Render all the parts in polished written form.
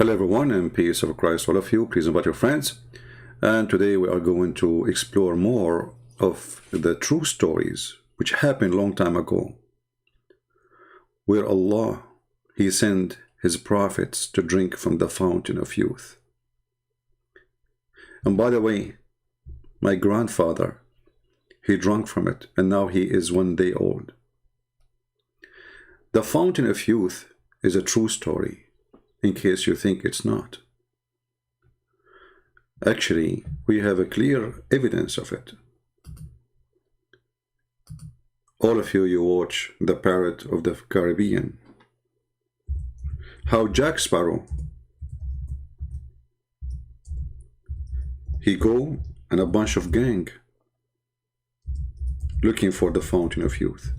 Hello everyone, and peace of Christ all of you. Please invite your friends. And today we are going to explore more of the true stories which happened a long time ago, where Allah, He sent His prophets to drink from the fountain of youth. And by the way, my grandfather, he drank from it, and now he is 1 day old. The fountain of youth is a true story, in case you think it's not. Actually, we have a clear evidence of it. All of you, you watch The Pirate of the Caribbean. How Jack Sparrow, he go and a bunch of gang looking for the fountain of youth.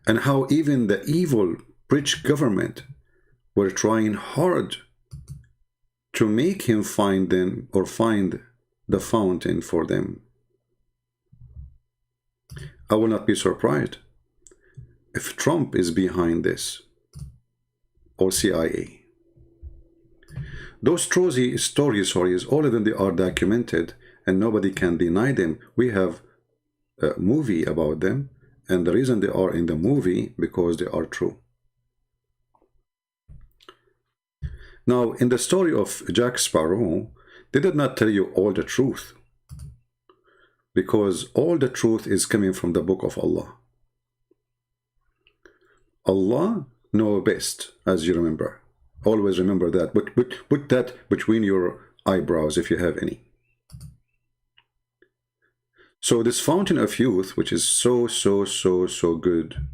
And how even the evil British government were trying hard to make him find them or find the fountain for them. I will not be surprised if Trump is behind this, or CIA. Those stories, all of them, they are documented and nobody can deny them. We have a movie about them, and the reason they are in the movie because they are true. Now, in the story of Jack Sparrow, they did not tell you all the truth, because all the truth is coming from the book of Allah. Allah knows best, as you remember. Always remember that. But put that between your eyebrows if you have any. So this fountain of youth, which is so good,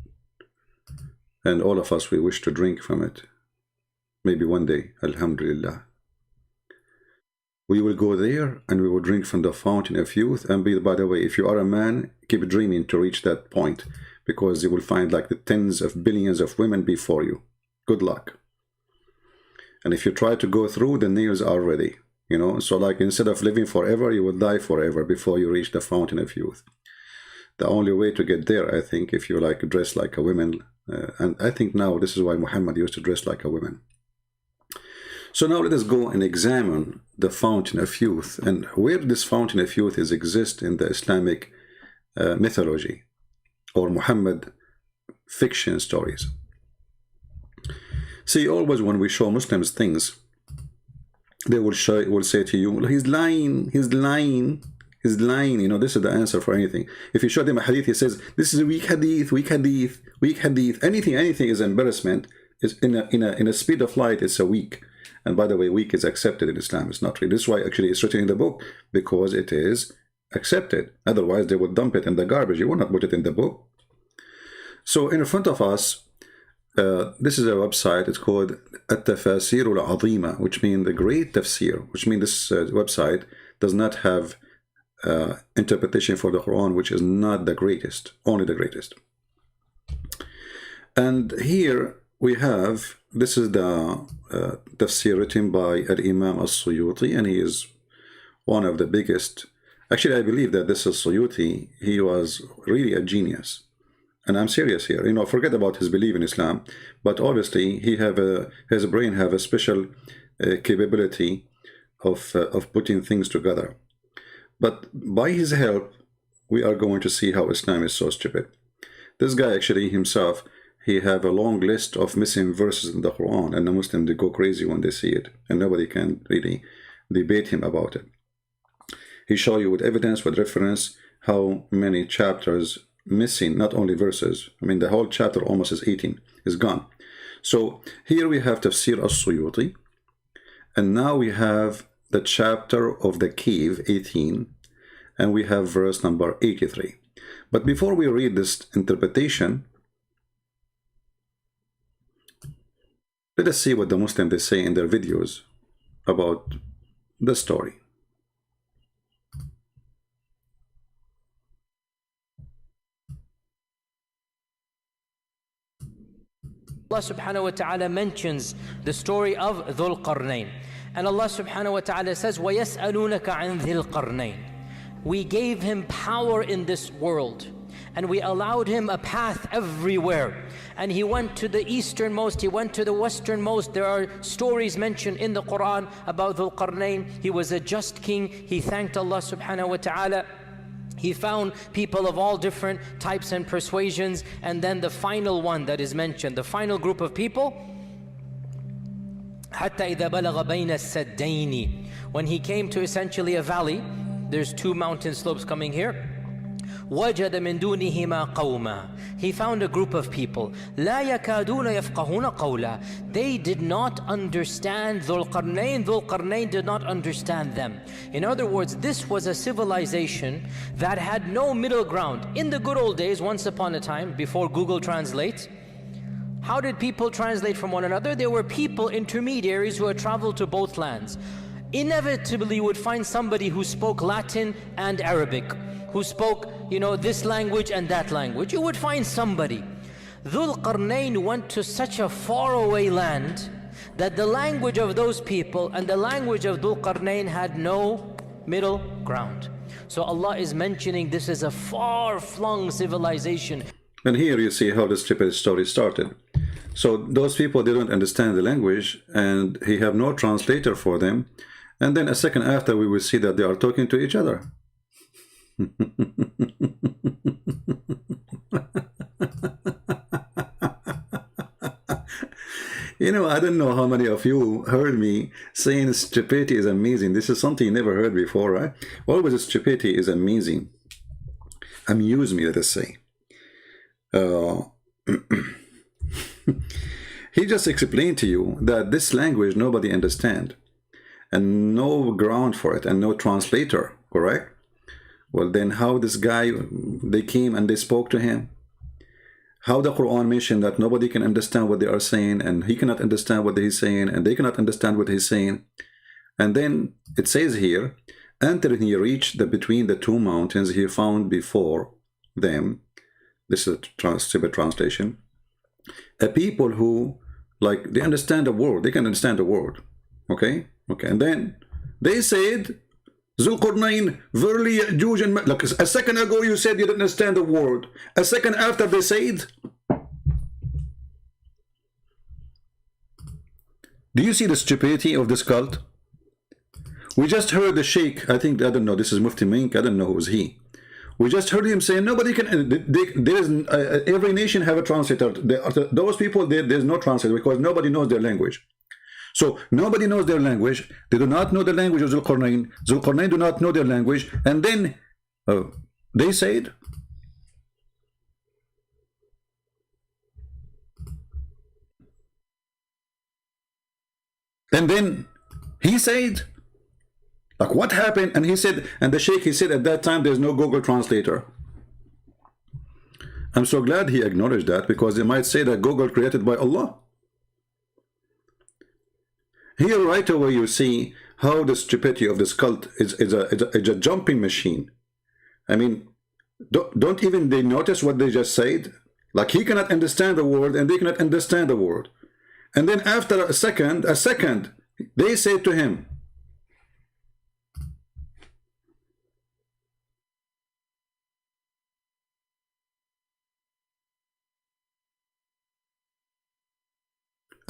and all of us, we wish to drink from it. Maybe one day, alhamdulillah. We will go there and we will drink from the fountain of youth. And by the way, if you are a man, keep dreaming to reach that point, because you will find like the tens of billions of women before you. Good luck. And if you try to go through, the nails are ready. You know, so like instead of living forever, you will die forever before you reach the fountain of youth. The only way to get there, I think, if you like dress like a woman, and I think now this is why Muhammad used to dress like a woman. So now let us go and examine the fountain of youth and where this fountain of youth is exist in the Islamic mythology or Muhammad fiction stories. See, always when we show Muslims things, they will say to you, well, he's lying, he's lying, he's lying. You know, this is the answer for anything. If you show them a hadith, he says, this is a weak hadith, weak hadith, weak hadith. Anything is embarrassment. Is in a speed of light, it's a weak. And by the way, weak is accepted in Islam. It's not really. This is why actually it's written in the book, because it is accepted. Otherwise, they would dump it in the garbage. You will not put it in the book. So in front of us, this is a website. It's called At-Tafasir Al-Azima, which means the great tafsir, which means this website does not have interpretation for the Quran, which is not the greatest, only the greatest. And here we have, this is the tafsir written by Al-Imam As-Suyuti, and he is one of the biggest. Actually, I believe that this is Suyuti. He was really a genius. And I'm serious here. You know, forget about his belief in Islam, but obviously he his brain have a special capability of putting things together. But by his help, we are going to see how Islam is so stupid. This guy actually himself, he have a long list of missing verses in the Quran, and the Muslims, they go crazy when they see it, and nobody can really debate him about it. He show you with evidence, with reference, how many chapters missing, not only verses. I mean, the whole chapter almost is 18, is gone. So here we have Tafsir As-Suyuti, and now we have the chapter of the cave, 18, and we have verse number 83. But before we read this interpretation, let us see what the Muslims, they say in their videos about the story. Allah subhanahu wa ta'ala mentions the story of Zul-qarnain. And Allah subhanahu wa ta'ala says, وَيَسْأَلُونَكَ عَنْ ذِي الْقَرْنَيْنِ. We gave him power in this world. and we allowed him a path everywhere. And he went to the easternmost, he went to the westernmost. There are stories mentioned in the Quran about Zul-qarnain. He was a just king. He thanked Allah subhanahu wa ta'ala. He found people of all different types and persuasions. And then the final one that is mentioned, the final group of people, حَتَّى إِذَا بَلَغَ بَيْنَ السَّدَّيْنِ, when he came to essentially a valley. There's two mountain slopes coming here. وَجَدَ مِن دُونِهِمَا قَوْمًا, he found a group of people. لَا يَكَادُونَ يَفْقَهُونَ قَوْلًا, they did not understand Zul-qarnain. Zul-qarnain did not understand them. In other words, this was a civilization that had no middle ground. In the good old days, once upon a time, before Google Translate, how did people translate from one another? There were people, intermediaries, who had traveled to both lands. Inevitably you would find somebody who spoke Latin and Arabic, who spoke, this language and that language. You would find somebody. Dhul-Qarnain went to such a faraway land that the language of those people and the language of Dhul-Qarnain had no middle ground. So Allah is mentioning this is a far-flung civilization. And here you see how the stupid story started. So those people, they don't understand the language, and he have no translator for them. And then a second after, we will see that they are talking to each other. I don't know how many of you heard me saying stupidity is amazing. This is something you never heard before, right? Always stupidity is amazing. Amuse me, let us say. He just explained to you that this language nobody understand, and no ground for it, and no translator, correct? Well, then how this guy, they came and they spoke to him? How the Quran mentioned that nobody can understand what they are saying, and he cannot understand what he's saying, and they cannot understand what he's saying. And then it says here, until he reached between the two mountains, he found before them, this is a simple translation, a people who, they understand the word, they can understand the word, okay? And then they said, Zul-qarnain, verily Ya'juj and like a second ago you said you didn't understand the word. A second after they said, do you see the stupidity of this cult? We just heard the sheikh, I don't know, this is Mufti Mink, I don't know who's he. We just heard him saying nobody can, every nation have a translator. Those people, there's no translator because nobody knows their language. So nobody knows their language. They do not know the language of Zul-qarnain. Zul-qarnain do not know their language. And then they said, and then he said, what happened? And he said, and the sheikh, he said at that time there's no Google translator. I'm so glad he acknowledged that, because they might say that Google created by Allah. Here right away you see how the stupidity of this cult is a jumping machine. I mean, don't even they notice what they just said? He cannot understand the word and they cannot understand the word. And then after a second, they say to him,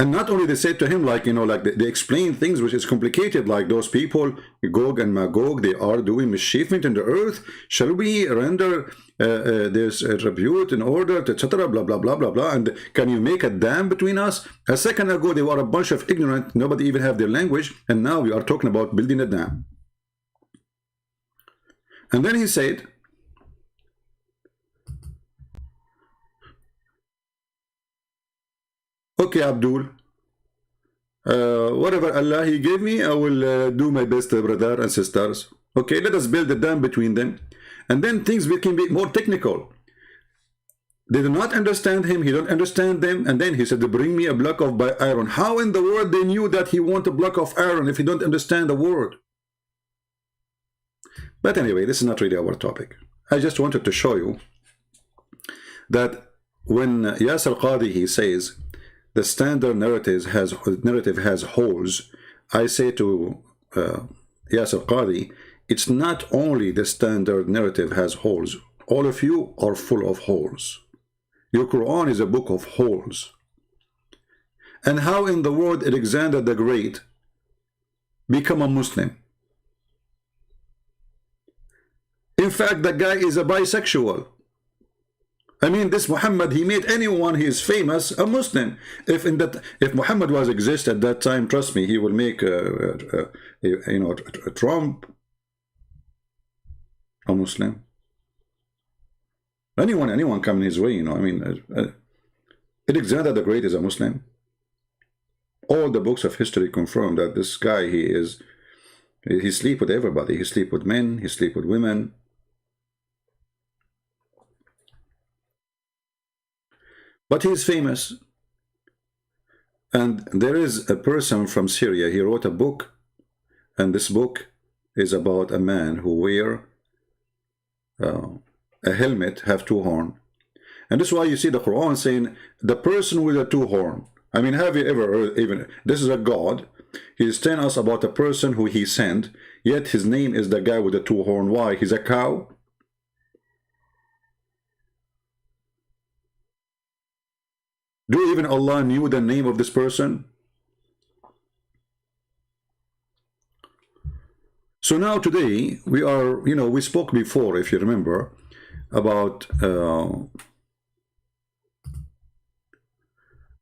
and not only they said to him, they explain things which is complicated, like those people, Gog and Magog, they are doing mischievement in the earth. Shall we render this tribute in order to etc. blah blah blah blah blah? And can you make a dam between us? A second ago they were a bunch of ignorant, nobody even have their language, and now we are talking about building a dam. And then he said, okay, Abdul, whatever Allah He gave me, I will do my best, brother and sisters. Okay, let us build a dam between them. And then things can be more technical. They do not understand him, he don't understand them. And then he said, bring me a block of iron. How in the world they knew that he want a block of iron if he don't understand the word? But anyway, this is not really our topic. I just wanted to show you that when Yasir Qadi, he says, the standard narrative has holes. I say to Yasir Qadi, it's not only the standard narrative has holes. all of you are full of holes. Your Quran is a book of holes. And how in the world Alexander the Great become a Muslim? In fact, the guy is a bisexual. I mean, this Muhammad, he made anyone he is famous a Muslim. If Muhammad was exist at that time, trust me, he will make Trump a Muslim. Anyone coming his way, I mean, Alexander the Great is a Muslim. All the books of history confirm that this guy, he sleep with everybody. He sleep with men, he sleep with women. But he is famous. And there is a person from Syria, he wrote a book, and this book is about a man who wear a helmet, have two horns. And this is why you see the Quran saying, the person with a two horn. I mean, have you ever heard, even, this is a God, he is telling us about a person who he sent, yet his name is the guy with the two horn. Why? He's a cow? Do even Allah knew the name of this person? So now today, we are, we spoke before, if you remember, about the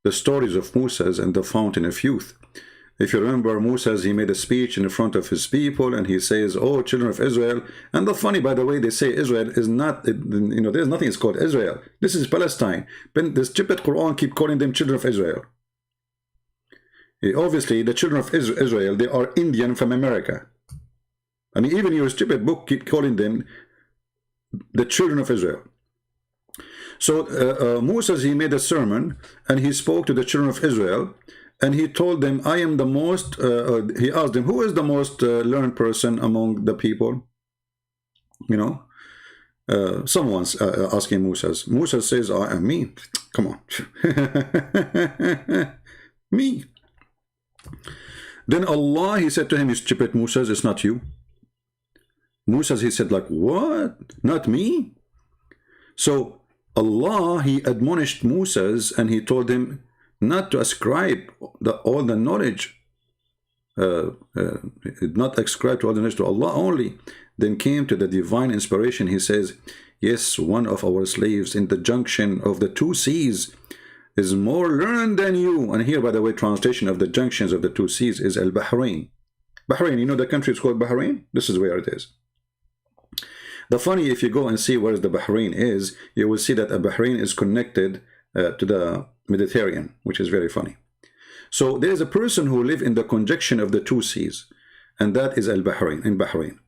stories of Moses and the fountain of youth. If you remember, Moses, he made a speech in front of his people, and he says, oh, children of Israel. And the funny, by the way, they say Israel is not, there's nothing is called Israel. This is Palestine. But the stupid Quran keep calling them children of Israel. Obviously, the children of Israel, they are Indian from America. I mean, even your stupid book keep calling them the children of Israel. So Moses, he made a sermon, and he spoke to the children of Israel, and he told them, I am the most, he asked them, who is the most learned person among the people? Someone's asking Moses. Moses says, I am me. Come on. Me. Then Allah, he said to him, you stupid Moses, it's not you. Moses, he said, like, what? Not me? So Allah, he admonished Moses, and he told him not to ascribe all the knowledge, not ascribe to all the knowledge to Allah only. Then came to the divine inspiration. He says, yes, one of our slaves in the junction of the two seas is more learned than you. And here, by the way, translation of the junctions of the two seas is Al-Bahrain. Bahrain, the country is called Bahrain? This is where it is. The funny, if you go and see where the Bahrain is, you will see that Bahrain is connected to the Mediterranean, which is very funny. So there is a person who lives in the conjunction of the two seas, and that is Al-Bahrain, in Bahrain.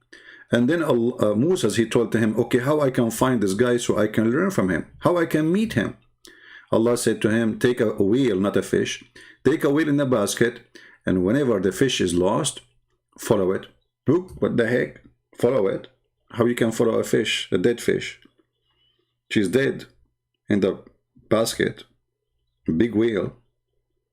And then Moses, he told to him, okay, how I can find this guy so I can learn from him, how I can meet him. Allah said to him, take a wheel, not a fish, take a wheel in a basket, and whenever the fish is lost, follow it. Look, what the heck? Follow it. How you can follow a fish, a dead fish? She's dead in the basket. Big whale.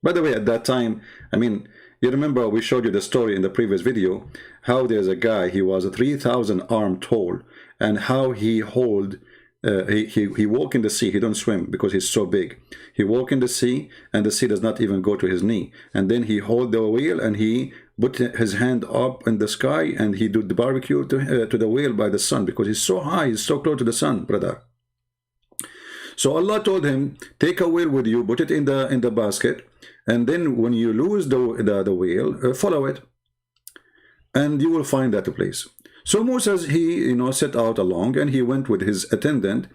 By the way, at that time, I mean, you remember we showed you the story in the previous video, how there's a guy, he was 3,000 arms tall, and how he hold, he walk in the sea, he don't swim because he's so big. He walk in the sea, and the sea does not even go to his knee. And then he hold the wheel, and he put his hand up in the sky, and he do the barbecue to the whale by the sun, because he's so high, he's so close to the sun, brother. So Allah told him, take a whale with you, put it in the basket, and then when you lose the whale, follow it, and you will find that place. So Moses, he set out along, and he went with his attendant,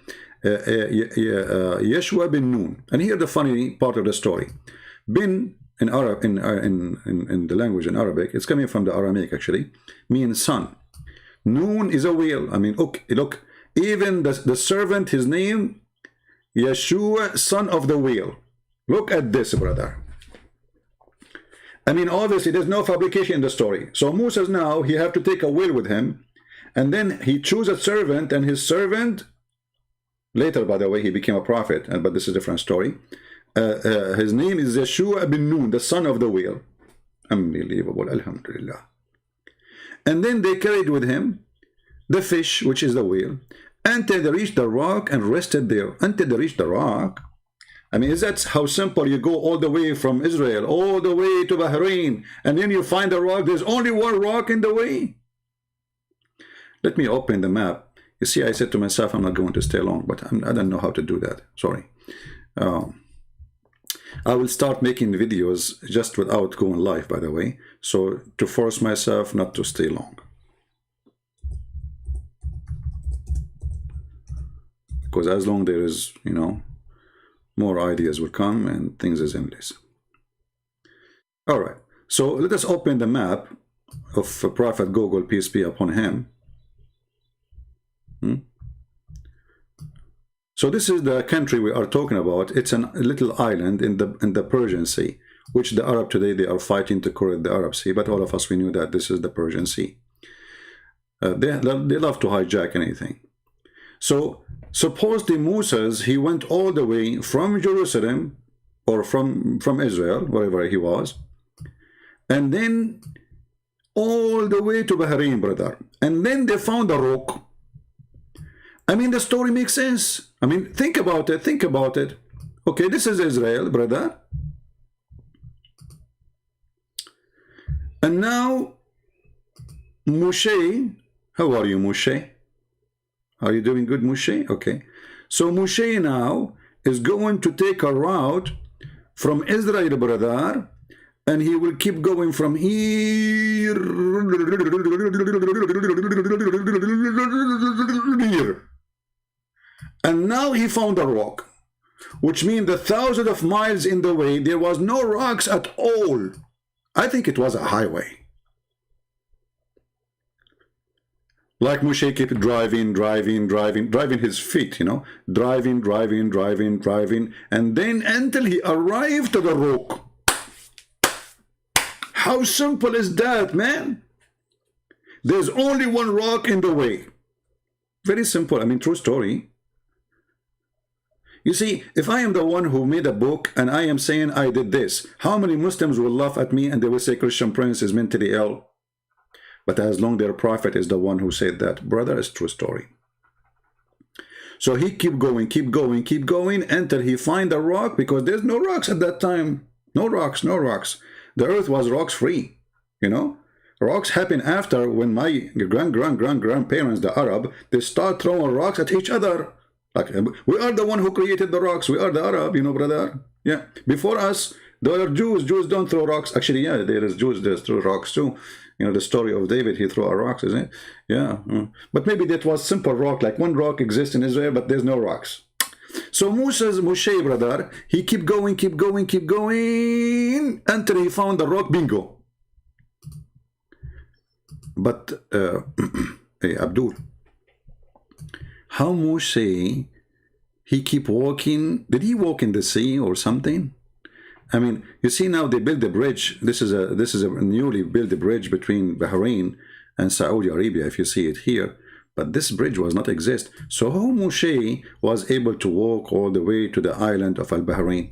Yeshua bin Nun. And here the funny part of the story. Bin in Arab, in the language in Arabic, it's coming from the Aramaic actually, means son. Nun is a whale. I mean, look, even the servant, his name, Yeshua, son of the whale. Look at this, brother. I mean, obviously, there's no fabrication in the story. So Moses now, he have to take a whale with him, and then he choose a servant, and his servant, later, by the way, he became a prophet, but this is a different story. His name is Yeshua bin Nun, the son of the whale. Unbelievable, alhamdulillah. And then they carried with him the fish, which is the whale, until they reached the rock and rested there. Until they reached the rock. I mean, is that how simple? You go all the way from Israel, all the way to Bahrain, and then you find a rock. There's only one rock in the way. Let me open the map. You see, I said to myself, I'm not going to stay long, but I don't know how to do that. Sorry. I will start making videos just without going live, by the way. So to force myself not to stay long. Because as long there is, you know, more ideas will come and things is endless. All right. So let us open the map of Prophet Google, peace be upon him. So this is the country we are talking about. It's a little island in the Persian Sea, which the Arab today, they are fighting to correct the Arab Sea, but all of us, we knew that this is the Persian Sea. They love to hijack anything. So supposedly Moses, he went all the way from Jerusalem or from Israel, wherever he was, and then all the way to Bahrain, brother. And then they found a rock. I mean, the story makes sense. I mean, think about it. Think about it. Okay, this is Israel, brother. And now, Moshe, how are you, Moshe? Are you doing good, Moshe? Okay. So Moshe now is going to take a route from Israel, brother, and he will keep going from here. And now he found a rock, which means the thousands of miles in the way, there was no rocks at all. I think it was a highway. Like Moshe kept driving his feet, you know, driving, and then until he arrived to the rock. How simple is that, man? There's only one rock in the way. Very simple. I mean, true story. You see, if I am the one who made a book and I am saying I did this, how many Muslims will laugh at me and they will say Christian Prince is mentally ill? But as long their prophet is the one who said that, brother, it's true story. So he keep going until he find a rock, because there's no rocks at that time. No rocks. The earth was rocks free, you know. Rocks happen after, when my grandparents, the Arab, they start throwing rocks at each other. Like, we are the one who created the rocks. We are the Arab, you know, brother. Yeah. Before us, there are Jews. Jews don't throw rocks. Actually, yeah, there is Jews. They throw rocks too. You know, the story of David, he threw a rocks, isn't it? Yeah. But maybe that was simple rock. Like one rock exists in Israel, but there's no rocks. So Moshe, brother, he keep going until he found the rock. Bingo. But, hey, Abdul, how Moshe, he keep walking? Did he walk in the sea or something? I mean, you see now they build a bridge. This is a newly built bridge between Bahrain and Saudi Arabia, if you see it here. But this bridge was not exist. So how Moshe was able to walk all the way to the island of Al-Bahrain?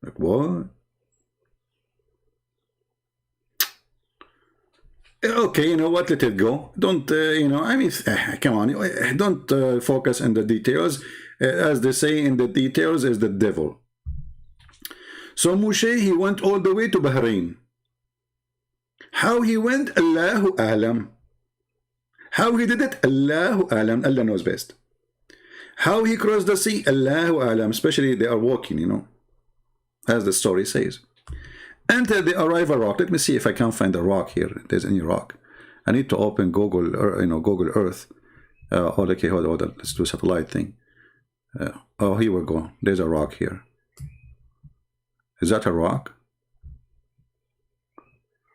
Like what? Okay, you know what, let it go. Don't, you know, I mean, come on, don't focus on the details. As they say, in the details is the devil. So Moshe, he went all the way to Bahrain. How he went, Allahu A'lam. How he did it, Allahu A'lam. Allah knows best. How he crossed the sea, Allahu A'lam. Especially they are walking, you know, as the story says. Until they arrive a rock. Let me see if I can find a rock here. If there's any rock. I need to open Google, or, you know, Google Earth. Okay, hold on. Let's do satellite thing. Oh, here we go. There's a rock here. Is that a rock?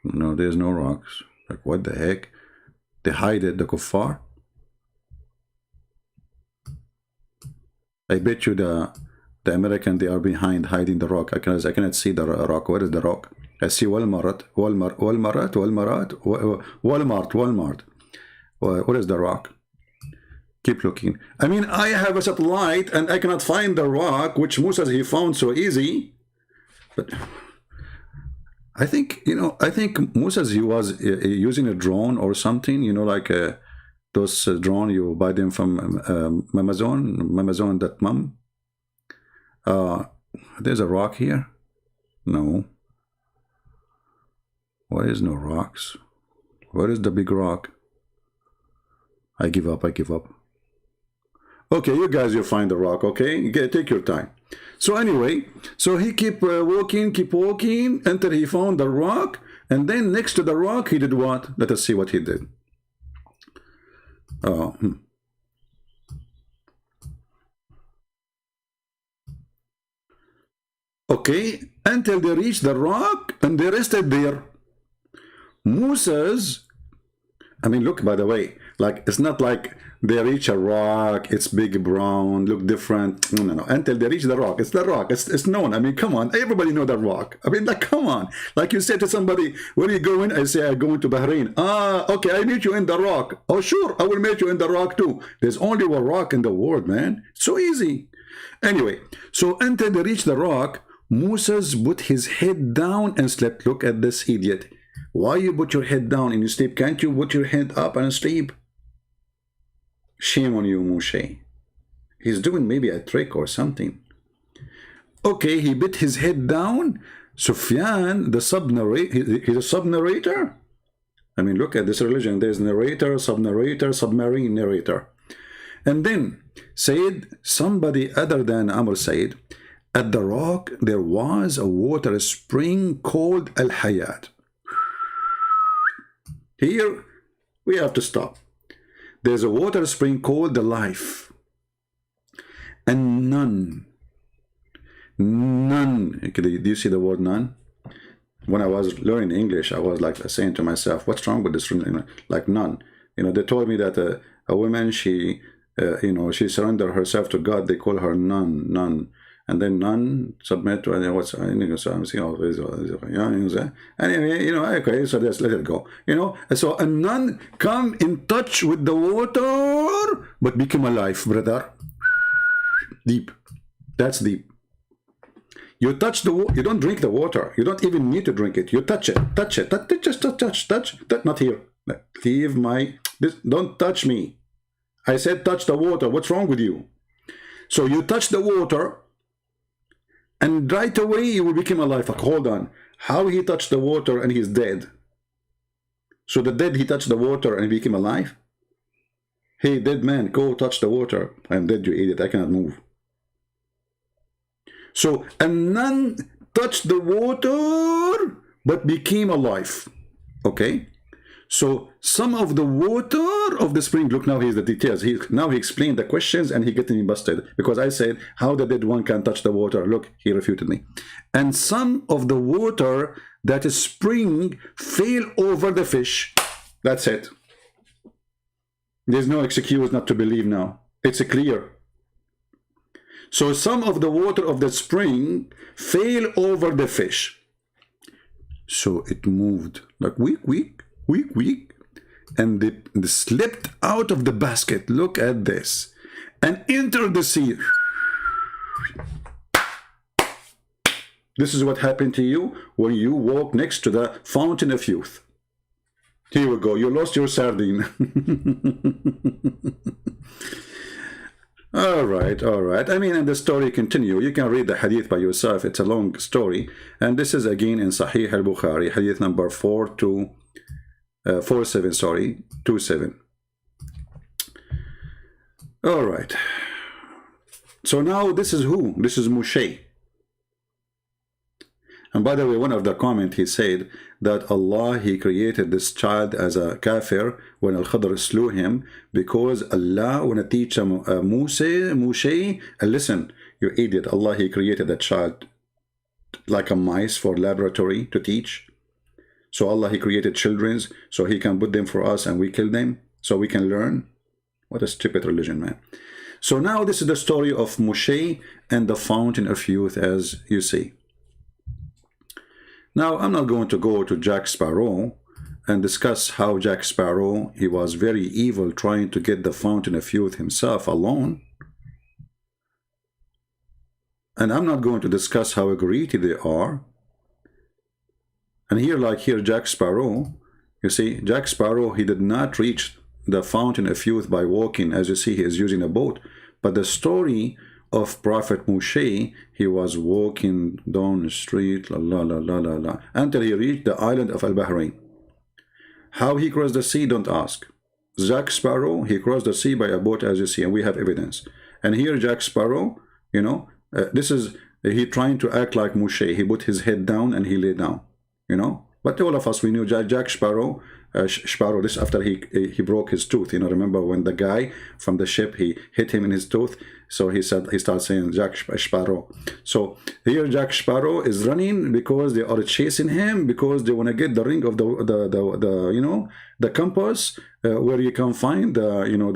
No, there's no rocks. Like, what the heck? They hide it, the kuffar? I bet you the American, they are behind hiding the rock. I cannot see the rock. Where is the rock? I see Walmart. What is the rock? Keep looking. I mean, I have a satellite and I cannot find the rock, which Moses, he found so easy. But I think, you know, I think Moses, he was using a drone or something, you know, like Those drone, you buy them from Amazon.mum. There's a rock here. No. Why is no rocks? Where is the big rock? I give up. Okay, you guys, you find the rock, okay? Take your time. So anyway, so he keep walking until he found the rock, and then next to the rock, he did what? Let us see what he did. Okay, until they reached the rock, and they rested there. Musa's, I mean, look, by the way, like, it's not like they reach a rock, it's big, brown, look different. No. Until they reach the rock, it's the rock. It's known. I mean, come on, everybody know that rock. I mean, like, come on. Like you say to somebody, where are you going? I say, I'm going to Bahrain. Okay, I meet you in the rock. Oh, sure, I will meet you in the rock too. There's only one rock in the world, man. So easy. Anyway, so until they reach the rock, Moses put his head down and slept. Look at this idiot. Why you put your head down and you sleep? Can't you put your head up and sleep? Shame on you, Moshe. He's doing maybe a trick or something. Okay, he put his head down. Sufyan, the sub-narrator, he's a sub-narrator. I mean, look at this religion. There's narrator, sub-narrator, submarine narrator. And then said, somebody other than Amr said, at the rock there was a water spring called Al-Hayat. Here we have to stop. There's a water spring called the life. And none. Do you see the word none? When I was learning English, I was like saying to myself, what's wrong with this? Like none. You know, they told me that a woman, she, she surrendered herself to God. They call her none. And then none submit to what's anyway, okay, so let's let it go. So a none come in touch with the water, but become alive, brother. Deep. That's deep. You touch the water, you don't drink the water. You don't even need to drink it. You touch it. Just touch. Not here. Leave don't touch me. I said touch the water. What's wrong with you? So you touch the water, and right away you will become alive. Like, hold on. How he touched the water and he's dead? So the dead, he touched the water and became alive? Hey, dead man, go touch the water. I'm dead, you idiot. I cannot move. So a nun touched the water but became alive. Okay? So some of the water of the spring, look, now here's the details. Now he explained the questions and he getting me busted because I said, how the dead one can touch the water? Look, he refuted me. And some of the water that is spring fell over the fish. That's it. There's no excuse not to believe now. It's clear. So some of the water of the spring fell over the fish. So it moved like weak, and they slipped out of the basket. Look at this. And entered the sea. This is what happened to you when you walk next to the fountain of youth. Here we go. You lost your sardine. All right. I mean, and the story continue. You can read the hadith by yourself. It's a long story. And this is again in Sahih al-Bukhari, hadith number 27. All right. So now this is who? This is Moshe. And by the way, one of the comments, he said that Allah, he created this child as a kafir when Al-Khadr slew him because Allah want to teach Moshe, listen, you idiot, Allah, he created that child like a mice for laboratory to teach. So Allah, he created children so he can put them for us and we kill them so we can learn. What a stupid religion, man. So now this is the story of Moshe and the fountain of youth, as you see. Now, I'm not going to go to Jack Sparrow and discuss how Jack Sparrow, he was very evil trying to get the fountain of youth himself alone. And I'm not going to discuss how greedy they are. And here, like here, Jack Sparrow, you see, Jack Sparrow, he did not reach the fountain of youth by walking. As you see, he is using a boat. But the story of Prophet Moshe, he was walking down the street, until he reached the island of Al-Bahrain. How he crossed the sea, don't ask. Jack Sparrow, he crossed the sea by a boat, as you see, and we have evidence. And here Jack Sparrow, you know, this is, he trying to act like Moshe. He put his head down and he lay down, you know. But all of us, we knew Jack Sparrow, this after he broke his tooth. You know, remember when the guy from the ship, he hit him in his tooth. So he started saying Jack Sparrow. So here Jack Sparrow is running because they are chasing him, because they want to get the ring of the you know, the compass, where you can find the, you know,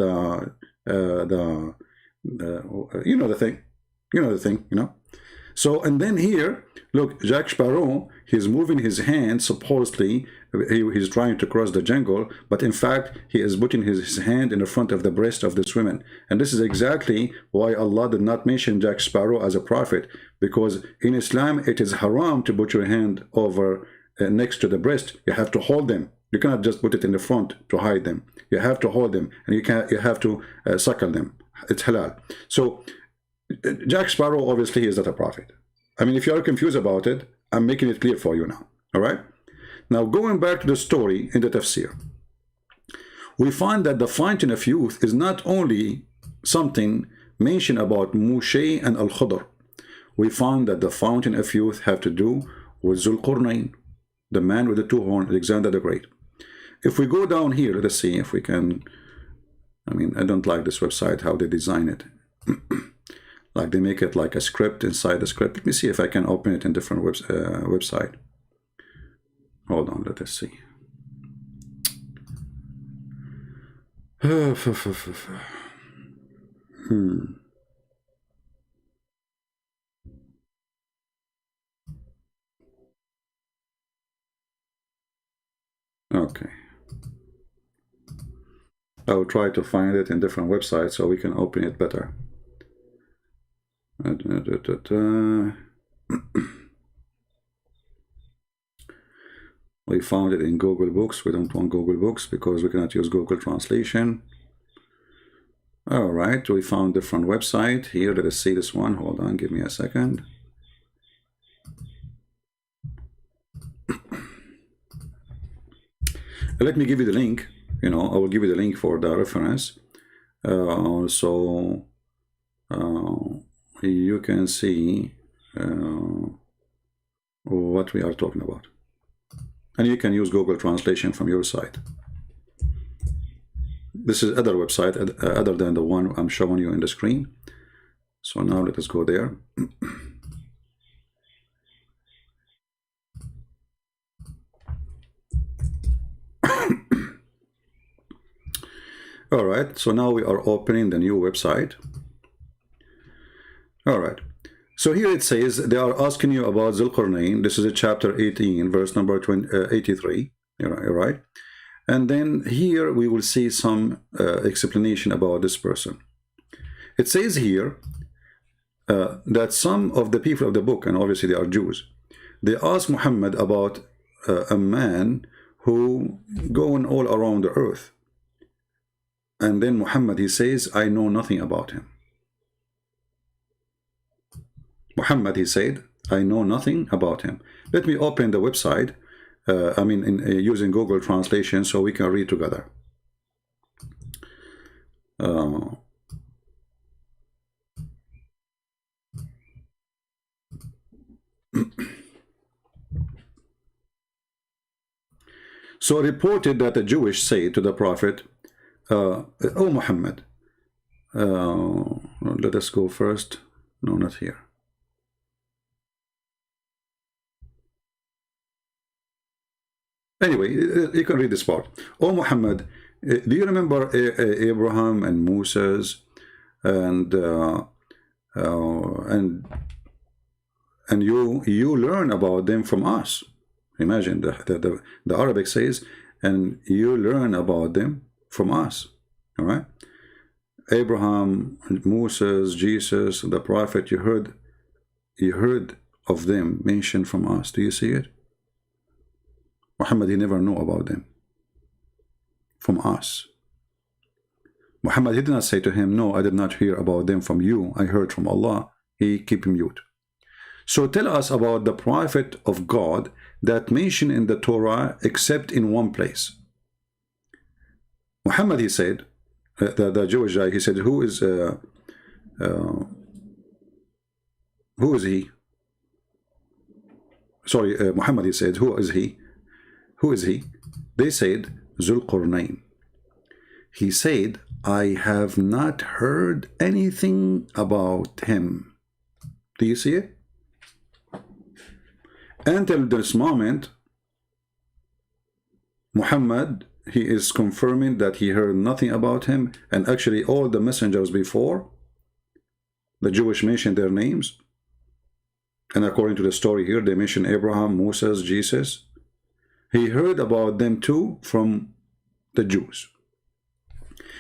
you know, the thing, you know. So, and then here, look, Jack Sparrow, he's moving his hand, supposedly, he's trying to cross the jungle, but in fact, he is putting his hand in the front of the breast of this woman. And this is exactly why Allah did not mention Jack Sparrow as a prophet, because in Islam, it is haram to put your hand over next to the breast. You have to hold them. You cannot just put it in the front to hide them. You have to hold them, and you have to suckle them. It's halal. So, Jack Sparrow, obviously, he is not a prophet. I mean, if you are confused about it, I'm making it clear for you now. All right? Now, going back to the story in the tafsir, we find that the fountain of youth is not only something mentioned about Moshe and Al-Khudr. We find that the fountain of youth have to do with Zul-qarnain, the man with the two horns, Alexander the Great. If we go down here, let's see if we can. I mean, I don't like this website, how they design it. Like they make it like a script inside the script. Let me see if I can open it in different website. Hold on, let us see. Okay. I will try to find it in different websites so we can open it better. We found it in Google Books. We don't want Google Books because we cannot use Google Translation. All right, we found different website here. Let us see this one. Hold on, give me a second. Let me give you the link. You know, I will give you the link for the reference. So you can see what we are talking about. And you can use Google Translation from your side. This is other website other than the one I'm showing you in the screen. So now let us go there. All right, so now we are opening the new website. All right, so here it says they are asking you about Zul-qarnain. This is a chapter 18, verse number 83. You're right. And then here we will see some explanation about this person. It says here that some of the people of the book, and obviously they are Jews, they asked Muhammad about a man who going all around the earth. And then Muhammad, he says, I know nothing about him. Muhammad, he said, I know nothing about him. Let me open the website, using Google Translation so we can read together. So reported that the Jewish say to the Prophet, oh Muhammad, let us go first. No, not here. Anyway, you can read this part. Oh Muhammad, do you remember Abraham and Moses and you learn about them from us? Imagine the Arabic says, and you learn about them from us. All right, Abraham, Moses, Jesus, the prophet, you heard of them mentioned from us. Do you see it? Muhammad, he never knew about them from us. Muhammad, he did not say to him, no, I did not hear about them from you. I heard from Allah. He kept mute. So tell us about the prophet of God that mentioned in the Torah except in one place. Muhammad, he said, the Jewish guy, he said, who is he? Sorry, Muhammad, he said, who is he? Who is he? They said, Zul-qarnain. He said, I have not heard anything about him. Do you see it? Until this moment, Muhammad, he is confirming that he heard nothing about him, and actually all the messengers before, the Jewish mentioned their names, and according to the story here, they mention Abraham, Moses, Jesus. He heard about them too from the Jews.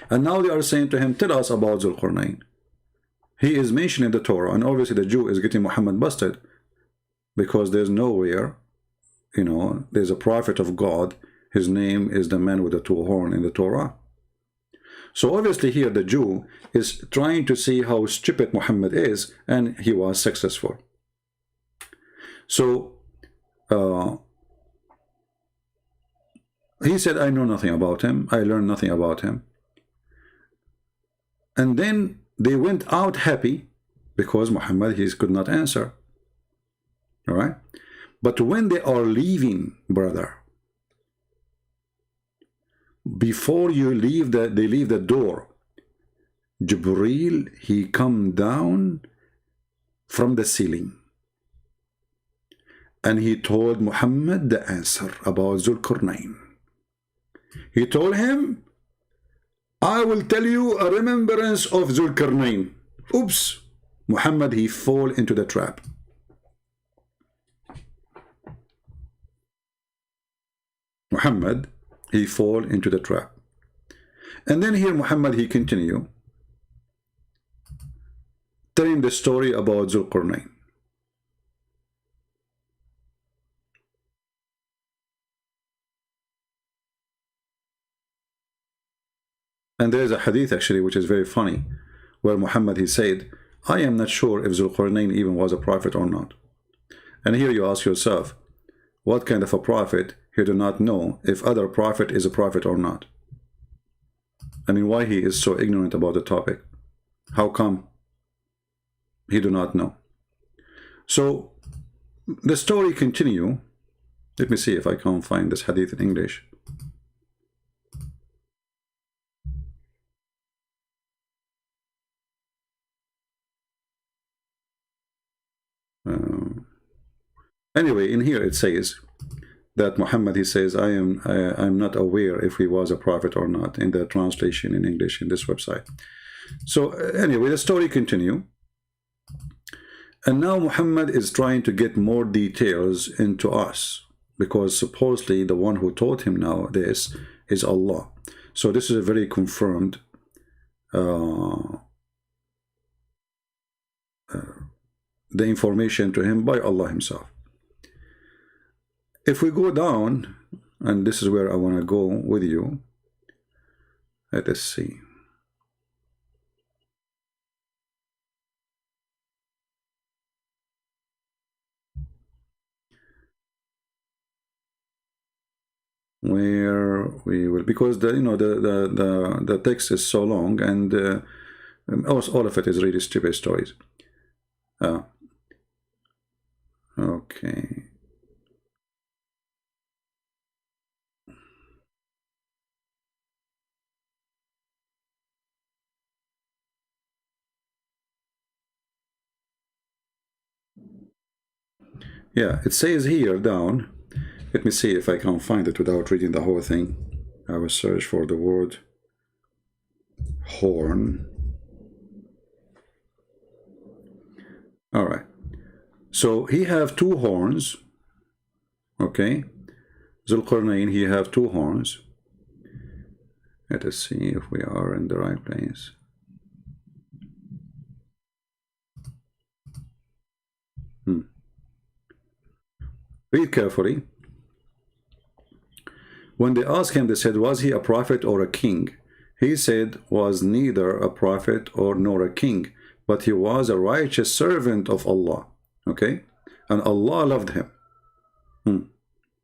And now they are saying to him, tell us about Zul-qarnain. He is mentioned in the Torah, and obviously the Jew is getting Muhammad busted, because there's nowhere, you know, there's a prophet of God, his name is the man with the two horns in the Torah. So obviously here the Jew is trying to see how stupid Muhammad is, and he was successful. So he said, I know nothing about him, I learned nothing about him. And then they went out happy because Muhammad, he could not answer. All right? But when they are leaving, brother, before you leave they leave the door, Jibreel, he come down from the ceiling. And he told Muhammad the answer about Zul-qarnain. He told him, I will tell you a remembrance of Zul-qarnain. Oops. Muhammad, he fall into the trap. Muhammad, he fall into the trap. And then here Muhammad, he continue telling the story about Zul-qarnain. And there is a hadith actually which is very funny, where Muhammad, he said, I am not sure if Zul-qarnain even was a prophet or not. And here you ask yourself, what kind of a prophet he do not know if other prophet is a prophet or not? I mean, why he is so ignorant about the topic? How come he do not know? So the story continue. Let me see if I can find this hadith in English. Anyway, in here it says that Muhammad, he says, I'm not aware if he was a prophet or not, in the translation in English in this website. So anyway, the story continue. And now Muhammad is trying to get more details into us, because supposedly the one who taught him now this is Allah. So this is a very confirmed the information to him by Allah himself. If we go down, and this is where I want to go with you, let us see. Where we will, because the the text is so long, and all of it is really stupid stories. Okay. Yeah, it says here down. Let me see if I can find it without reading the whole thing. I will search for the word horn. All right. So he have two horns. Okay. Zul-qarnain, he have two horns. Let us see if we are in the right place. Read carefully. When they asked him, they said, was he a prophet or a king? he said, was neither a prophet or nor a king, but he was a righteous servant of Allah. Okay? And Allah loved him.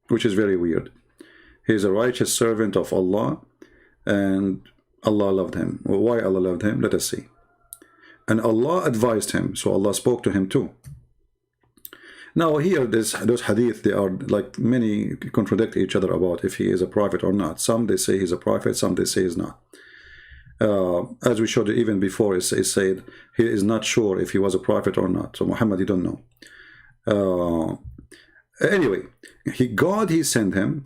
Which is very weird. He is a righteous servant of Allah, and Allah loved him. Well, why Allah loved him? Let us see. And Allah advised him, so Allah spoke to him too. Now here, those hadith, they are like many contradict each other about if he is a prophet or not. Some they say he's a prophet, some they say he's not. As we showed even before, it said he is not sure if he was a prophet or not. So Muhammad, you don't know. Anyway, God sent him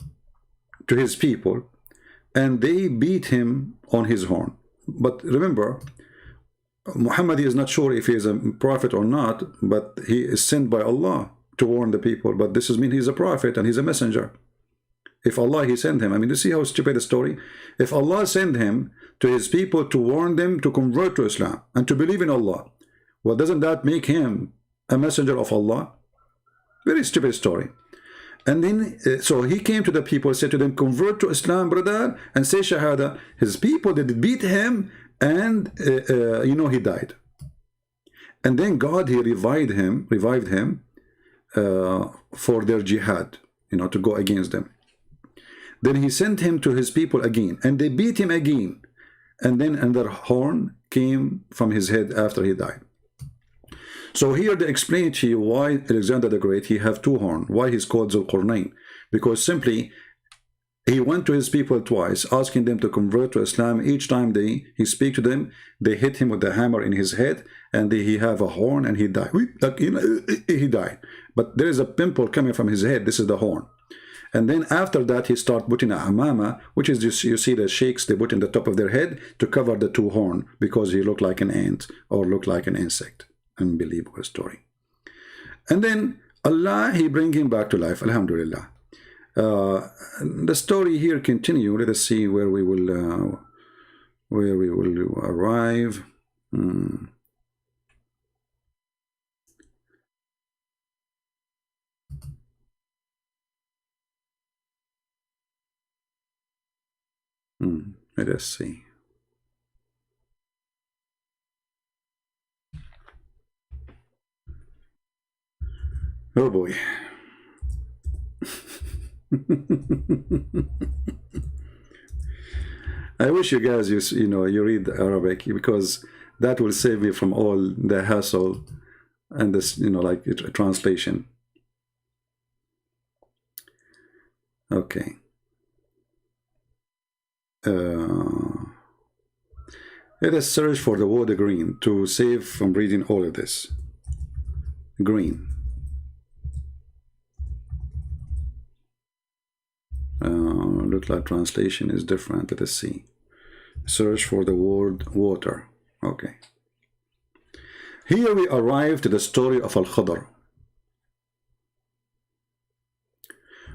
to his people, and they beat him on his horn. But remember, Muhammad is not sure if he is a prophet or not, but he is sent by Allah to warn the people. But this means he's a prophet and he's a messenger. If Allah, he sent him. I mean, you see how stupid the story? If Allah sent him to his people to warn them to convert to Islam and to believe in Allah, well, doesn't that make him a messenger of Allah? Very stupid story. And then, so he came to the people, said to them, convert to Islam, brother, and say Shahada. His people, they beat him, and, he died. And then God, he revived him for their jihad, to go against them. Then he sent him to his people again, and they beat him again. And then another horn came from his head after he died. So here they explain to you why Alexander the Great, he have two horns, why he's called Zul-qarnain. Because simply, he went to his people twice, asking them to convert to Islam. Each time he speak to them, they hit him with the hammer in his head, and he have a horn, and he died. He died. But there is a pimple coming from his head. This is the horn. And then after that, he start putting a hamama, which is just, you see the sheikhs, they put in the top of their head to cover the two horn, because he looked like an ant or looked like an insect. Unbelievable story. And then Allah, he bring him back to life. Alhamdulillah. The story here continue. Let us see where we will arrive. Let us see. Oh boy. I wish you guys, you read Arabic, because that will save me from all the hassle and this, like translation. Okay. Let us search for the word green to save from reading all of this. Green. Look like translation is different. Let us see. Search for the word water. Okay. Here we arrive to the story of Al-Khadr.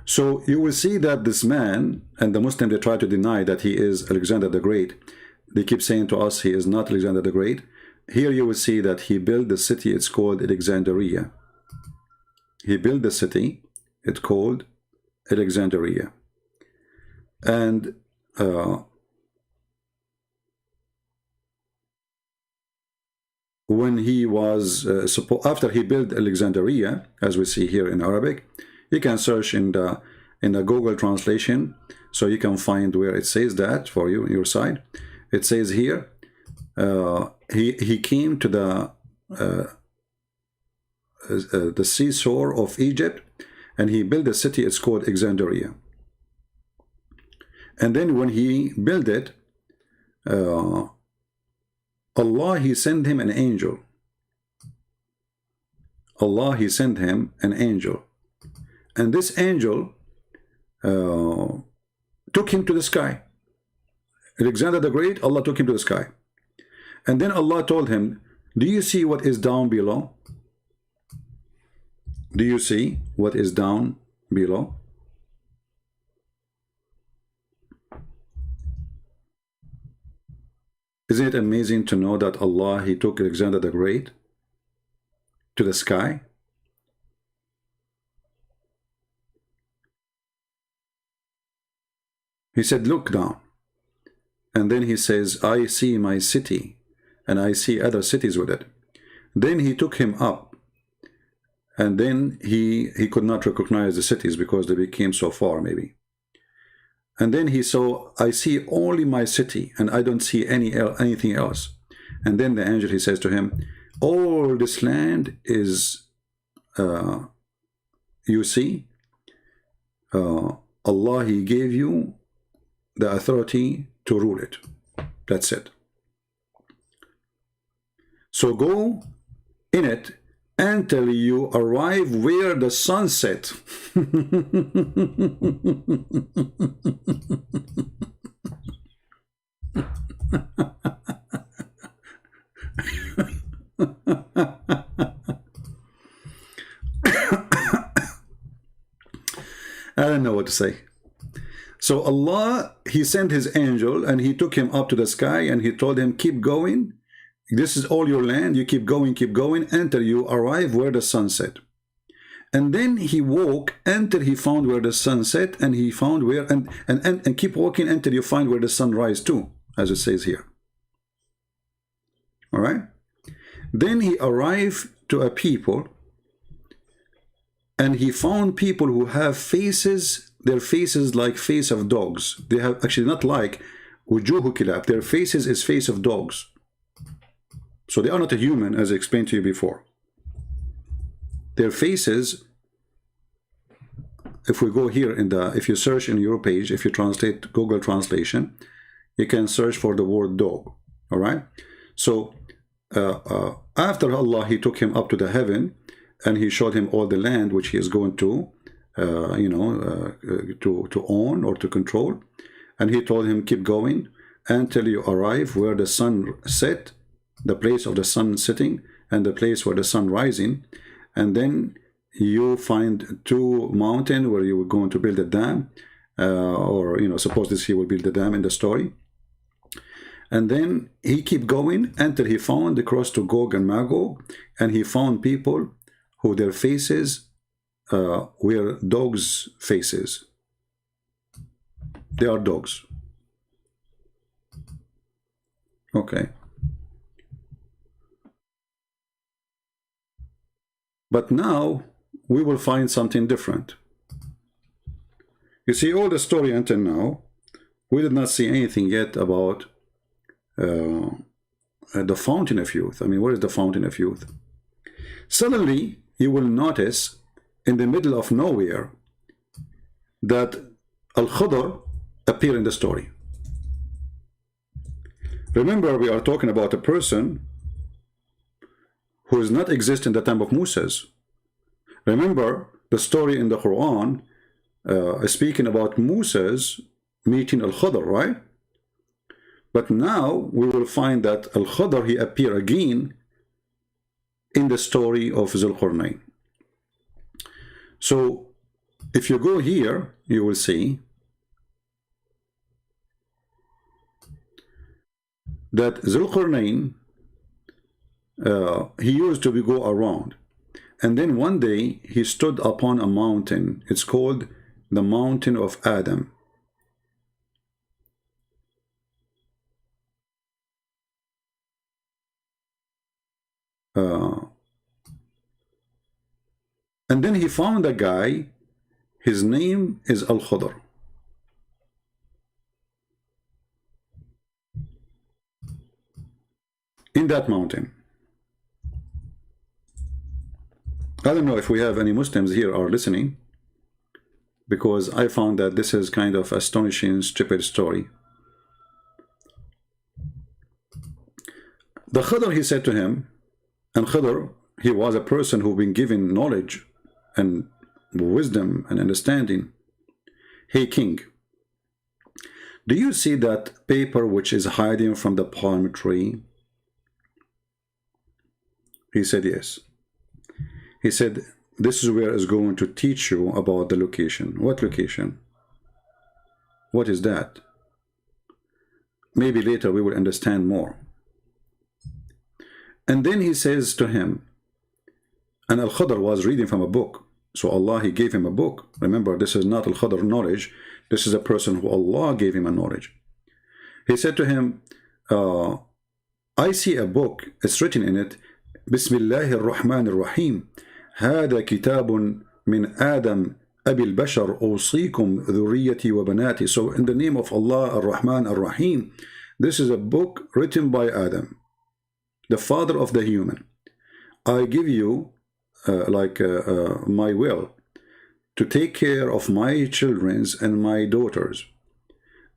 So you will see that this man, and the Muslims, they try to deny that he is Alexander the Great. They keep saying to us he is not Alexander the Great. Here you will see that he built the city, it's called Alexandria. He built the city, it's called Alexandria. And when he was after he built Alexandria, as we see here in Arabic, you can search in the Google translation, so you can find where it says that for you on your side. It says here he came to the seashore of Egypt, and he built a city. It's called Alexandria. And then when he built it, Allah, he sent him an angel. Allah, he sent him an angel. And this angel took him to the sky. Alexander the Great, Allah took him to the sky. And then Allah told him, do you see what is down below? Do you see what is down below? Isn't it amazing to know that Allah, he took Alexander the Great to the sky? He said, look down. And then he says, I see my city, and I see other cities with it. Then he took him up, and then he could not recognize the cities because they became so far, maybe. And then he saw, I see only my city, and I don't see anything else. And then the angel, he says to him, all this land is, you see, Allah, He gave you the authority to rule it. That's it. So go in it until you arrive where the sun set. I don't know what to say. So Allah, He sent His angel and He took him up to the sky and He told him, keep going. This is all your land. You keep going until you arrive where the sun set. And then he walked until he found where the sun set, and he found where, and keep walking until you find where the sun rise too, as it says here. All right. Then he arrived to a people, and he found people who have faces, their faces like face of dogs. They have actually not like wujuhu kilab. Their faces is face of dogs. So they are not a human, as I explained to you before. Their faces, if we go here in the, if you search in your page, if you translate Google translation, you can search for the word dog. All right. So after Allah, He took him up to the heaven, and He showed him all the land which he is going to, to own or to control. And He told him, keep going until you arrive where the sun set, the place of the sun setting, and the place where the sun rising. And then you find two mountains where you were going to build a dam, or suppose this he will build the dam in the story. And then he keep going until he found across to Gog and Magog, and he found people who their faces were dogs' faces. They are dogs. Okay. But now we will find something different. You see, all the story until now, we did not see anything yet about the fountain of youth. I mean, what is the fountain of youth? Suddenly, you will notice in the middle of nowhere that Al-Khadr appear in the story. Remember, we are talking about a person who does not exist in the time of Moses. Remember the story in the Quran speaking about Moses meeting Al-Khadr, right? But now we will find that Al-Khadr, he appear again in the story of Zul-qarnain. So if you go here, you will see that Zul-qarnain, he used to go around, and then one day he stood upon a mountain. It's called the mountain of Adam. And then he found a guy, his name is Al-Khadr. In that mountain. I don't know if we have any Muslims here are listening, because I found that this is kind of astonishing, stupid story. The Khadr, he said to him, and Khadr, he was a person who been given knowledge and wisdom and understanding. Hey king, do you see that paper which is hiding from the palm tree? He said, yes. He said, this is where is going to teach you about the location. What location? What is that? Maybe later we will understand more. And then he says to him, and Al-Khadr was reading from a book. So Allah, he gave him a book. Remember, this is not Al-Khadr knowledge. This is a person who Allah gave him a knowledge. he said to him, I see a book, it's written in it, Bismillah ar-Rahman ar-Rahim, هذا كتاب من آدم أبي البشر أوصيكم ذريتي وبناتي. So in the name of Allah ar-Rahman ar-Rahim, this is a book written by Adam, the father of the human. I give you my will to take care of my children and my daughters,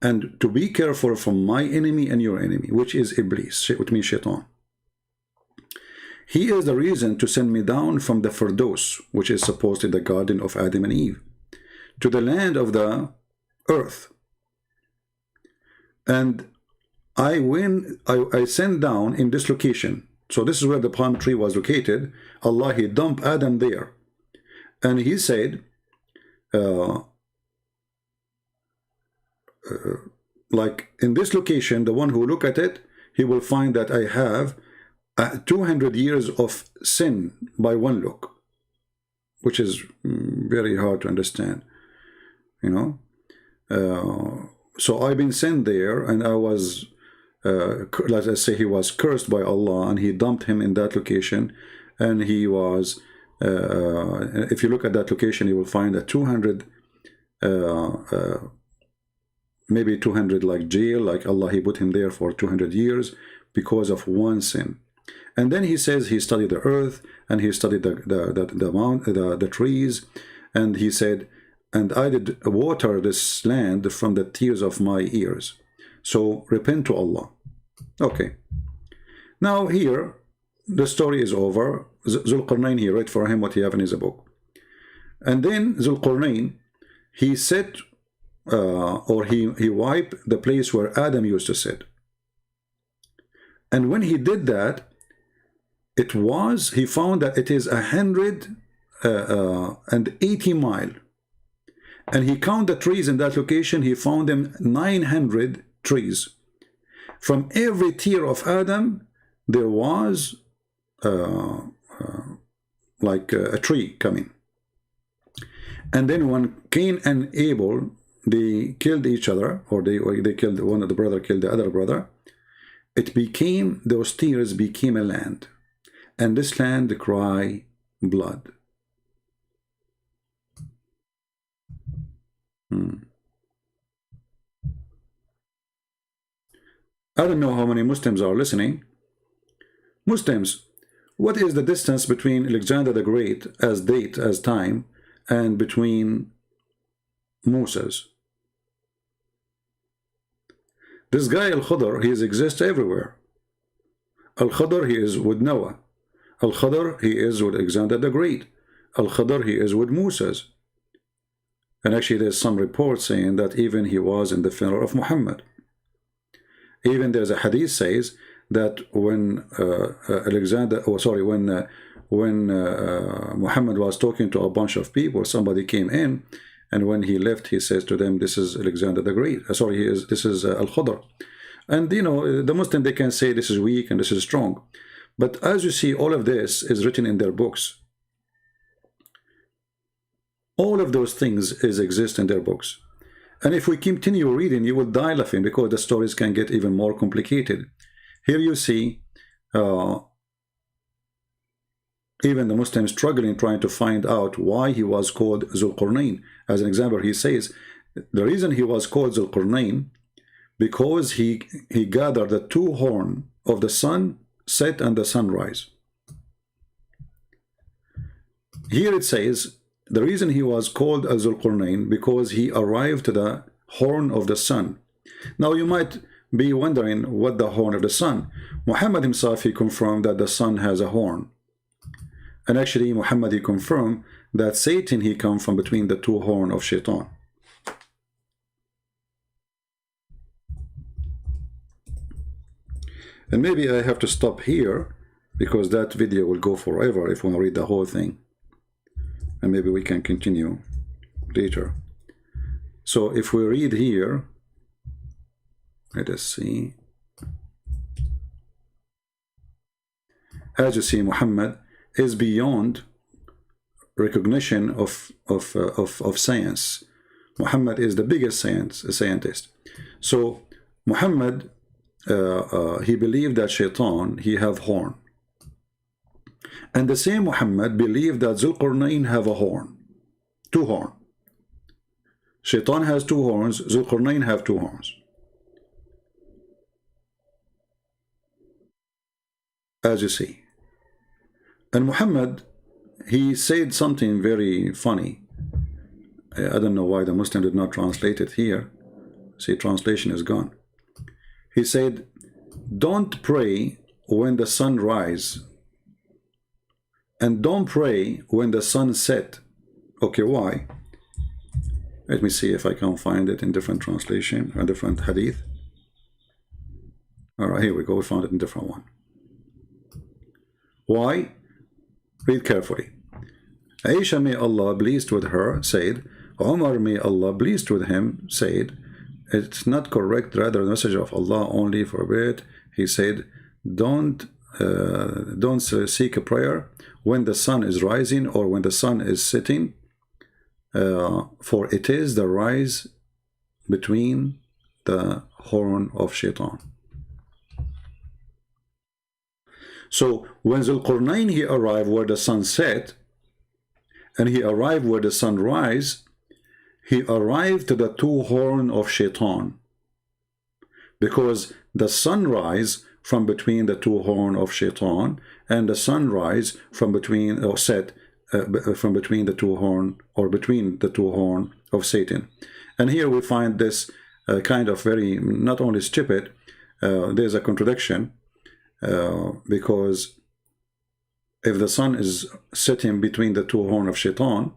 and to be careful from my enemy and your enemy, which is Iblis, which means Shaitan. He is the reason to send me down from the Firdaus, which is supposedly the garden of Adam and Eve, to the land of the earth. And I sent down in this location. So this is where the palm tree was located. Allah, he dumped Adam there. And he said, like in this location, the one who look at it, he will find that I have 200 years of sin by one look, which is very hard to understand, you know. So I've been sent there, and I was, let us say, he was cursed by Allah, and he dumped him in that location, and he was, if you look at that location, you will find that 200, maybe 200 like jail, like Allah, he put him there for 200 years because of one sin. And then he says he studied the earth, and he studied the trees, and he said, and I did water this land from the tears of my ears. So repent to Allah. Okay. Now here, the story is over. Zul-qarnain, he read for him what he have in his book. And then Zul-qarnain, he said, or he wiped the place where Adam used to sit. And when he did that, he found that it is 180 miles. And he counted the trees in that location, he found them 900 trees. From every tear of Adam, there was like a tree coming. And then when Cain and Abel, they killed each other, or they killed one of the brother, killed the other brother, it became, those tears became a land. And this land cry blood. I don't know how many Muslims are listening. Muslims, what is the distance between Alexander the Great as date, as time, and between Moses? This guy Al-Khadr, he exists everywhere. Al-Khadr, he is with Noah. Al-Khadr, he is with Alexander the Great. Al-Khadr, he is with Moses. And actually there's some reports saying that even he was in the funeral of Muhammad. Even there's a hadith says that when when Muhammad was talking to a bunch of people, somebody came in, and when he left, he says to them, "This is Alexander the Great." This is Al-Khadr. And you know, the Muslim, they can say this is weak and this is strong, but as you see, all of this is written in their books. All of those things exist in their books. And if we continue reading, you will die laughing, because the stories can get even more complicated. Here you see even the Muslims struggling, trying to find out why he was called Zul-qarnain. As an example, he says the reason he was called Zul-qarnain, because he gathered the two horns of the sun set and the sunrise. Here it says the reason he was called Zul-qarnain, because he arrived to the horn of the sun. Now you might be wondering what the horn of the sun. Muhammad himself, he confirmed that the sun has a horn. And actually Muhammad, he confirmed that Satan, he come from between the two horns of Shaitan. And maybe I have to stop here, because that video will go forever if we want to read the whole thing. And maybe we can continue later. So if we read here, let us see. As you see, Muhammad is beyond recognition of science. Muhammad is the biggest scientist. So Muhammad, he believed that Shaitan, he have horn. And the same Muhammad believed that Zul-qarnain have a horn. Two horn. Shaitan has two horns, Zul-qarnain have two horns. As you see. And Muhammad, he said something very funny. I don't know why the Muslim did not translate it here. See, translation is gone. He said, don't pray when the sun rises, and don't pray when the sun set. Okay, why? Let me see if I can find it in different translation, a different hadith. All right, here we go. We found it in different one. Why? Read carefully. Aisha, may Allah pleased with her, said, Umar, may Allah pleased with him, said, it's not correct, rather the message of Allah only forbid. He said, don't seek a prayer when the sun is rising or when the sun is setting, for it is the rise between the horn of Shaitan. So when Zul-qarnain, he arrived where the sun set, and he arrived where the sun rise, he arrived to the two horn of Shaitan, because the sunrise from between the two horn of Shaitan, and the sunrise from between, or set from between the two horn, or between the two horn of Satan. And here we find this kind of very, not only stupid, there's a contradiction, because if the sun is setting between the two horn of Shaitan,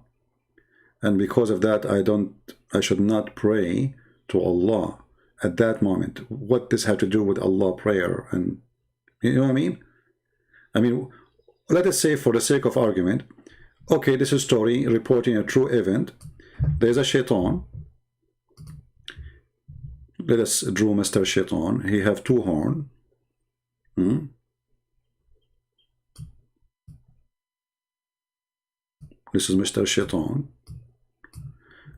and because of that I should not pray to Allah at that moment. What does have to do with Allah prayer? And you know what I mean? I mean, let us say for the sake of argument, okay, this is a story reporting a true event. There's a Shaitan. Let us draw Mr. Shaitan. He have two horns. This is Mr. Shaitan.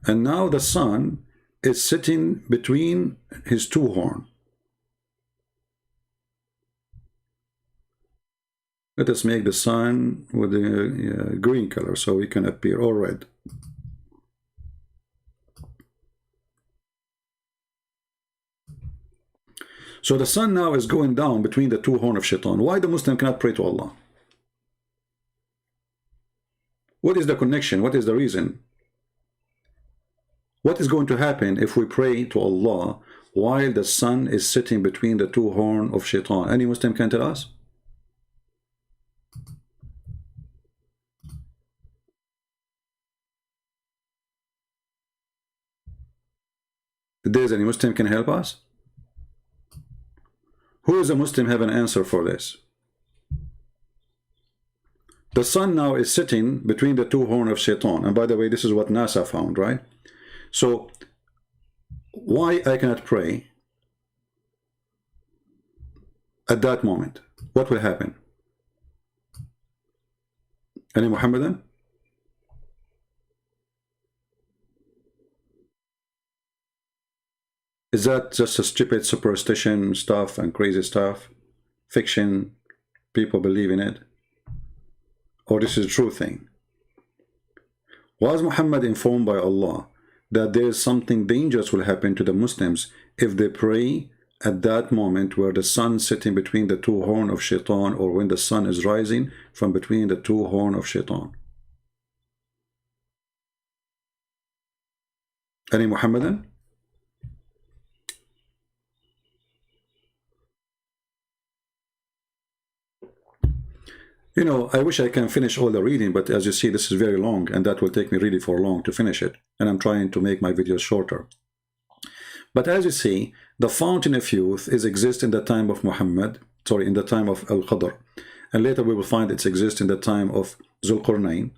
And now the sun is sitting between his two horns. Let us make the sun with a green color so it can appear, or red. So the sun now is going down between the two horns of Shaitan. Why the Muslim cannot pray to Allah? What is the connection? What is the reason? What is going to happen if we pray to Allah while the sun is sitting between the two horns of Shaitan? Any Muslim can tell us? There's any Muslim can help us? Who is a Muslim have an answer for this? The sun now is sitting between the two horns of Shaitan. And by the way, this is what NASA found, right? So, why I cannot pray at that moment? What will happen? Any Muhammadan? Is that just a stupid superstition stuff and crazy stuff? Fiction? People believe in it? Or this is a true thing? Was Muhammad informed by Allah that there is something dangerous will happen to the Muslims if they pray at that moment where the sun is sitting between the two horns of Shaitan, or when the sun is rising from between the two horns of Shaitan? Any Muhammadan? You know, I wish I can finish all the reading, but as you see, this is very long, and that will take me really for long to finish it. And I'm trying to make my videos shorter. But as you see, the fountain of youth is exist in the time of Muhammad, sorry, in the time of Al-Qadr. And later we will find it exists in the time of Zul-qarnain.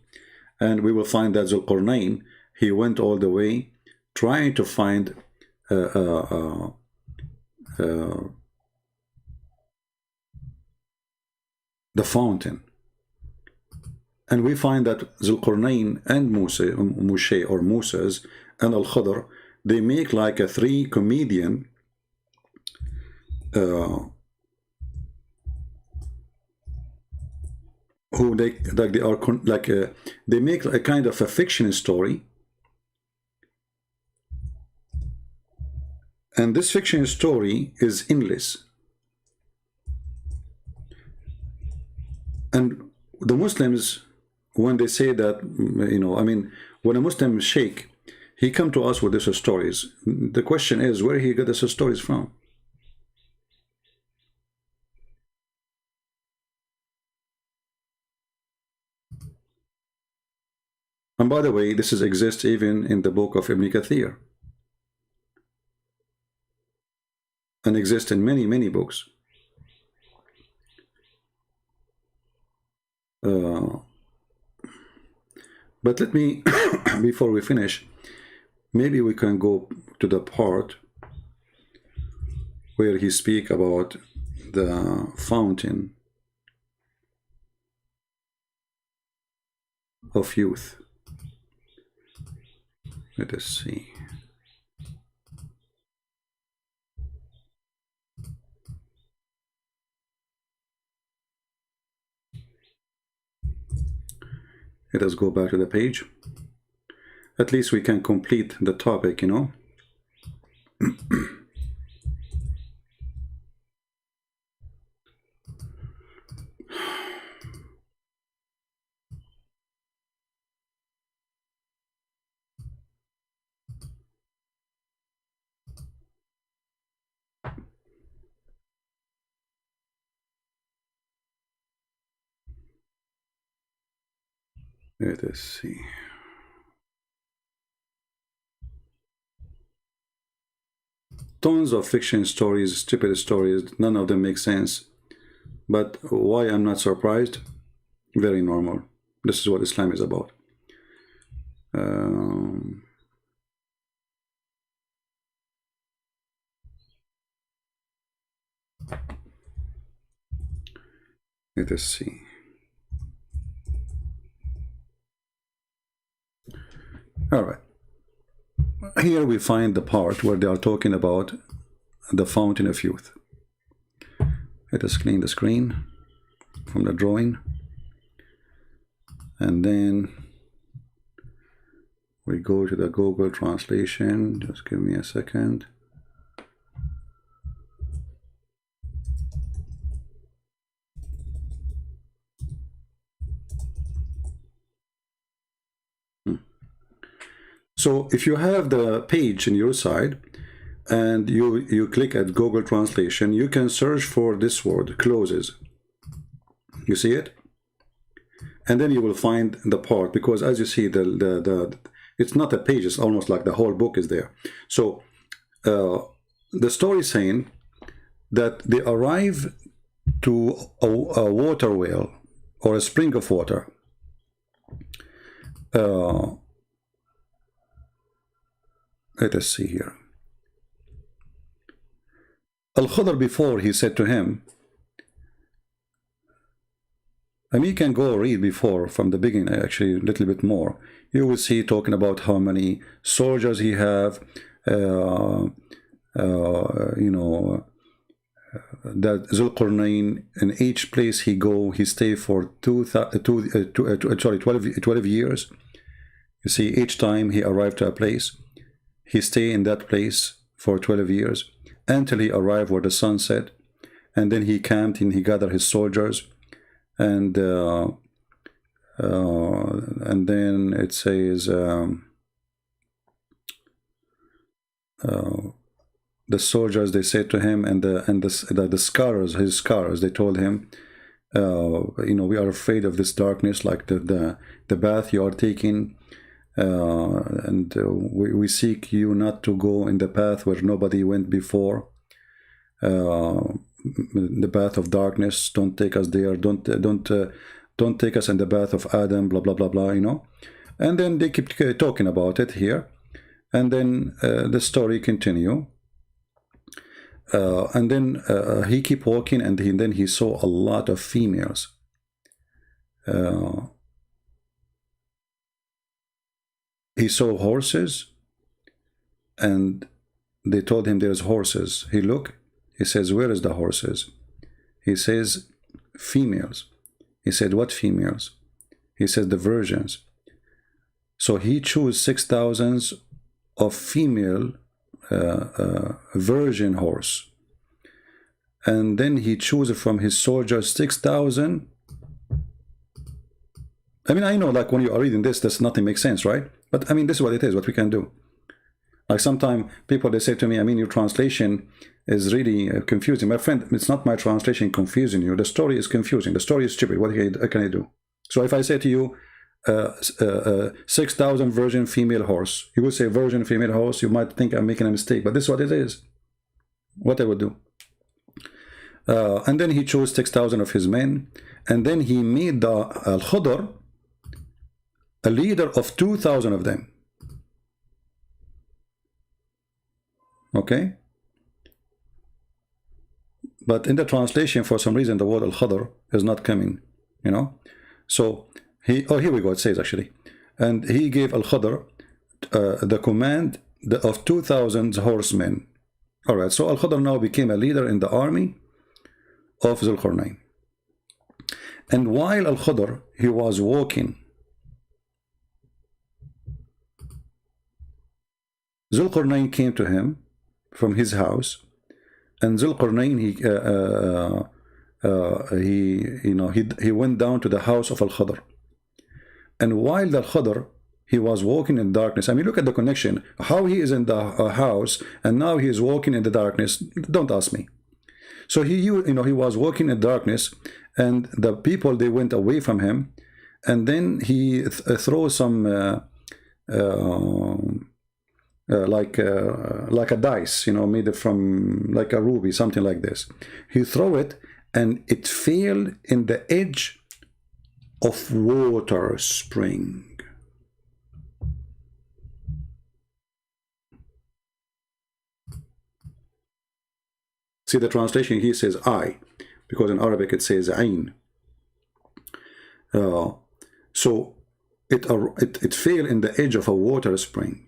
And we will find that Zul-qarnain, he went all the way trying to find the fountain. And we find that Zul-qarnain and Moshe and Al-Khadr, they make like a three comedian uh, who they like they are they make a kind of a fiction story, and this fiction story is endless. And the Muslims, when they say that, I mean, when a Muslim sheikh, he come to us with these stories. The question is where he got these stories from. And by the way, this exists even in the book of Ibn Kathir, and exists in many, many books. But let me, before we finish, maybe we can go to the part where he speak about the fountain of youth. Let us see. Let us go back to the page. At least we can complete the topic, Let us see. Tons of fiction stories, stupid stories, none of them make sense. But why I'm not surprised? Very normal. This is what Islam is about. Let us see. All right. Here we find the part where they are talking about the fountain of youth. Let us clean the screen from the drawing. And then we go to the Google translation. Just give me a second. So if you have the page on your side and you click at Google Translation, you can search for this word, closes. You see it? And then you will find the part, because as you see, it's not a page, it's almost like the whole book is there. So the story is saying that they arrive to a water well or a spring of water. Let us see here. Al-Khudr, before, he said to him, I mean, you can go read before from the beginning, actually a little bit more. You will see talking about how many soldiers he have, that Zul-qarnain, in each place he go, he stay for 12 years. You see, each time he arrived to a place, he stay in that place for 12 years until he arrived where the sun set, and then he camped and he gathered his soldiers, and then it says the soldiers, they said to him, and the scholars, his scholars, they told him, we are afraid of this darkness, like the bath you are taking. And we seek you not to go in the path where nobody went before, the path of darkness. Don't take us there. Don't take us in the path of Adam. Blah blah blah blah. And then they keep talking about it here, and then the story continue. And then he keep walking, and then he saw a lot of females. He saw horses, and they told him there's horses. He looked, He says, where is the horses? He says, females. He said, what females? He says, the virgins. So he chose 6,000 of female virgin horse. And then he chose from his soldiers 6,000. I mean, I know, like, when you are reading this, nothing makes sense, right? But I mean, this is what it is, what we can do. Like, sometimes people, they say to me, I mean, your translation is really confusing. My friend, it's not my translation confusing you. The story is confusing. The story is stupid. What can I do? So if I say to you, 6,000 virgin female horse, you will say virgin female horse. You might think I'm making a mistake, but this is what it is. What I would do. And then he chose 6,000 of his men. And then he made the Al-Khudr a leader of 2,000 of them. Okay? But in the translation, for some reason, the word Al-Khudr is not coming, you know? So, here we go, it says actually. And he gave Al-Khudr the command of 2,000 horsemen. All right, so Al-Khudr now became a leader in the army of Zul-qarnain. And while Al-Khudr, he was walking, Zul-qarnain came to him from his house, and Zul-qarnain, he went down to the house of Al-Khudr. And while the Khudr, he was walking in darkness. I mean, look at the connection. How he is in the house, and now he is walking in the darkness. Don't ask me. So he was walking in darkness, and the people, they went away from him, and then he throws some like a dice, made from like a ruby, something like this. He threw it, and it fell in the edge of water spring. See the translation, he says I, because in Arabic it says Ain. So it fell in the edge of a water spring.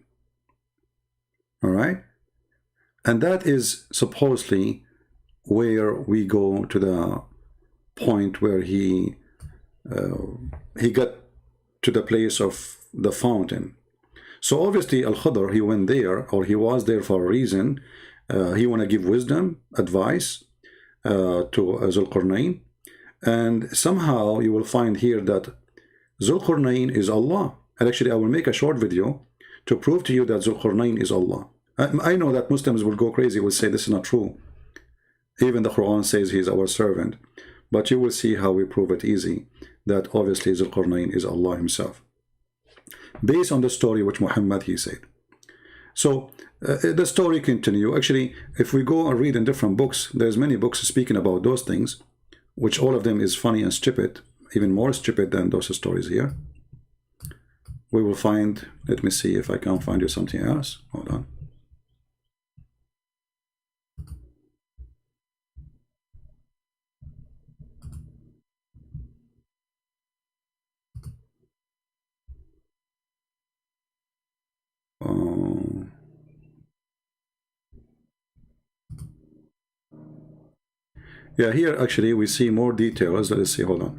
All right? And that is supposedly where we go to the point where he got to the place of the fountain. So obviously Al-Khudr, he went there, or he was there for a reason. He want to give wisdom, advice to Zul-qarnain. And somehow you will find here that Zul-qarnain is Allah. And actually I will make a short video to prove to you that Zul-qarnain is Allah. I know that Muslims will go crazy, will say this is not true. Even the Quran says he is our servant. But you will see how we prove it easy, that obviously Zul-qarnain is Allah himself, based on the story which Muhammad, he said. So the story continue. Actually, if we go and read in different books, there's many books speaking about those things, which all of them is funny and stupid, even more stupid than those stories here. We will find, let me see if I can find you something else. Hold on. Yeah, here actually we see more details. Let's see, hold on.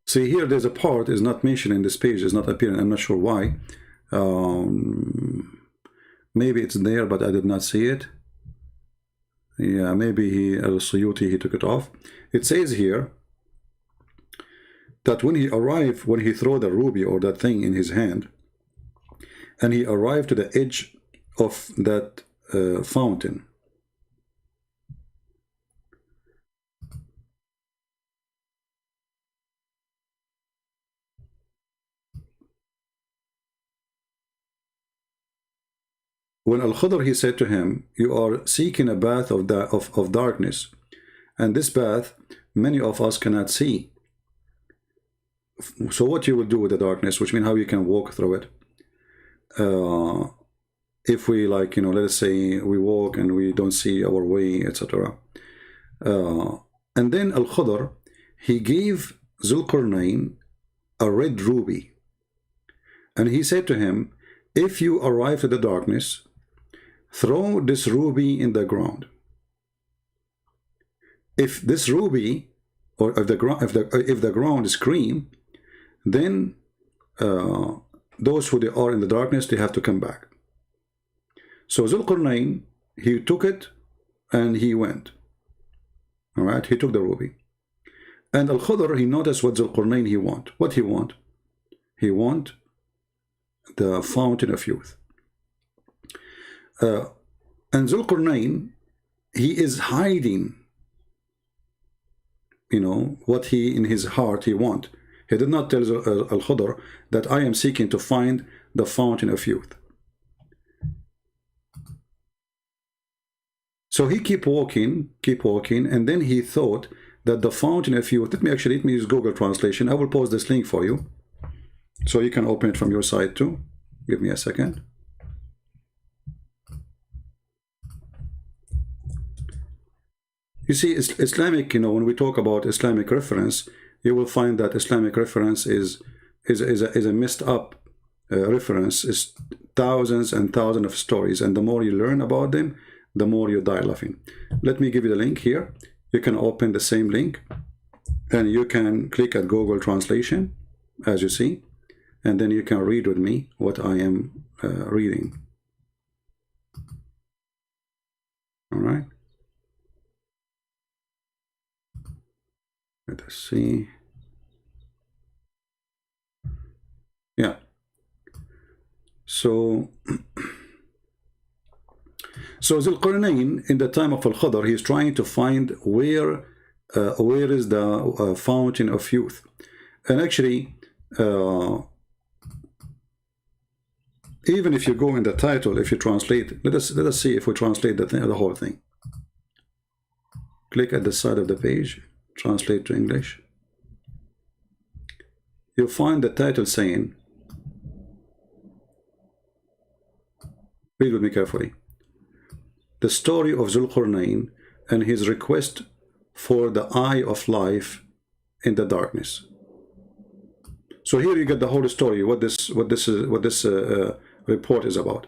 See, here there's a part is not mentioned in this page, is not appearing. I'm not sure why. Maybe it's there, but I did not see it. Yeah, maybe Al-Suyuti, he took it off. It says here that when he arrived, when he threw the ruby or that thing in his hand, and he arrived to the edge of that fountain, when Al-Khudr, he said to him, you are seeking a bath of darkness, and this bath many of us cannot see. So what you will do with the darkness, which means how you can walk through it. if we, like, let's say we walk and we don't see our way, etc. And then Al-Khudr, he gave Zul-qarnain a red ruby. And he said to him, if you arrive to the darkness, throw this ruby in the ground. If this ruby, or if the ground is green, then those who they are in the darkness, they have to come back. So Zul-qarnain, he took it and he went. All right, he took the ruby. And Al-Khudr, he noticed what Zul-qarnain he want. What he want? He want the fountain of youth. And Zul-qarnain, he is hiding, what he in his heart he want. He did not tell Al-Khudr that I am seeking to find the fountain of youth. So he keep walking, and then he thought that the fountain of youth, let me use Google Translation. I will post this link for you, so you can open it from your side too. Give me a second. You see, Islamic, when we talk about Islamic reference, you will find that Islamic reference is a messed up reference. It's thousands and thousands of stories, and the more you learn about them, the more you die laughing. Let me give you the link here. You can open the same link, and you can click at Google Translation, as you see, and then you can read with me what I am reading. All right. Let us see. Yeah. So Zul-qarnain, in the time of Al-Khudr, he is trying to find where is the fountain of youth. And actually, even if you go in the title, if you translate, let us see if we translate the whole thing. Click at the side of the page, translate to English. You'll find the title saying, read with me carefully, the story of Zul-qarnain and his request for the eye of life in the darkness. So here you get the whole story, what this report is about.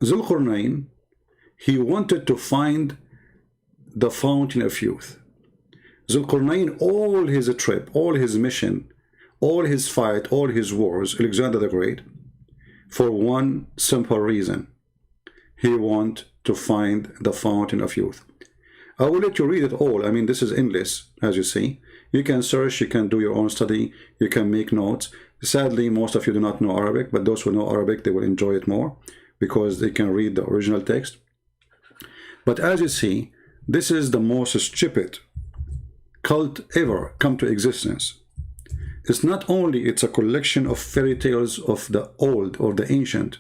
Zul-qarnain, he wanted to find the fountain of youth. Zul-qarnain, all his trip, all his mission, all his fight, all his wars, Alexander the Great, for one simple reason. He want to find the fountain of youth. I will let you read it all. I mean, this is endless, as you see. You can search, you can do your own study, you can make notes. Sadly, most of you do not know Arabic, but those who know Arabic, they will enjoy it more because they can read the original text. But as you see, this is the most stupid cult ever come to existence. It's not only it's a collection of fairy tales of the old or the ancient,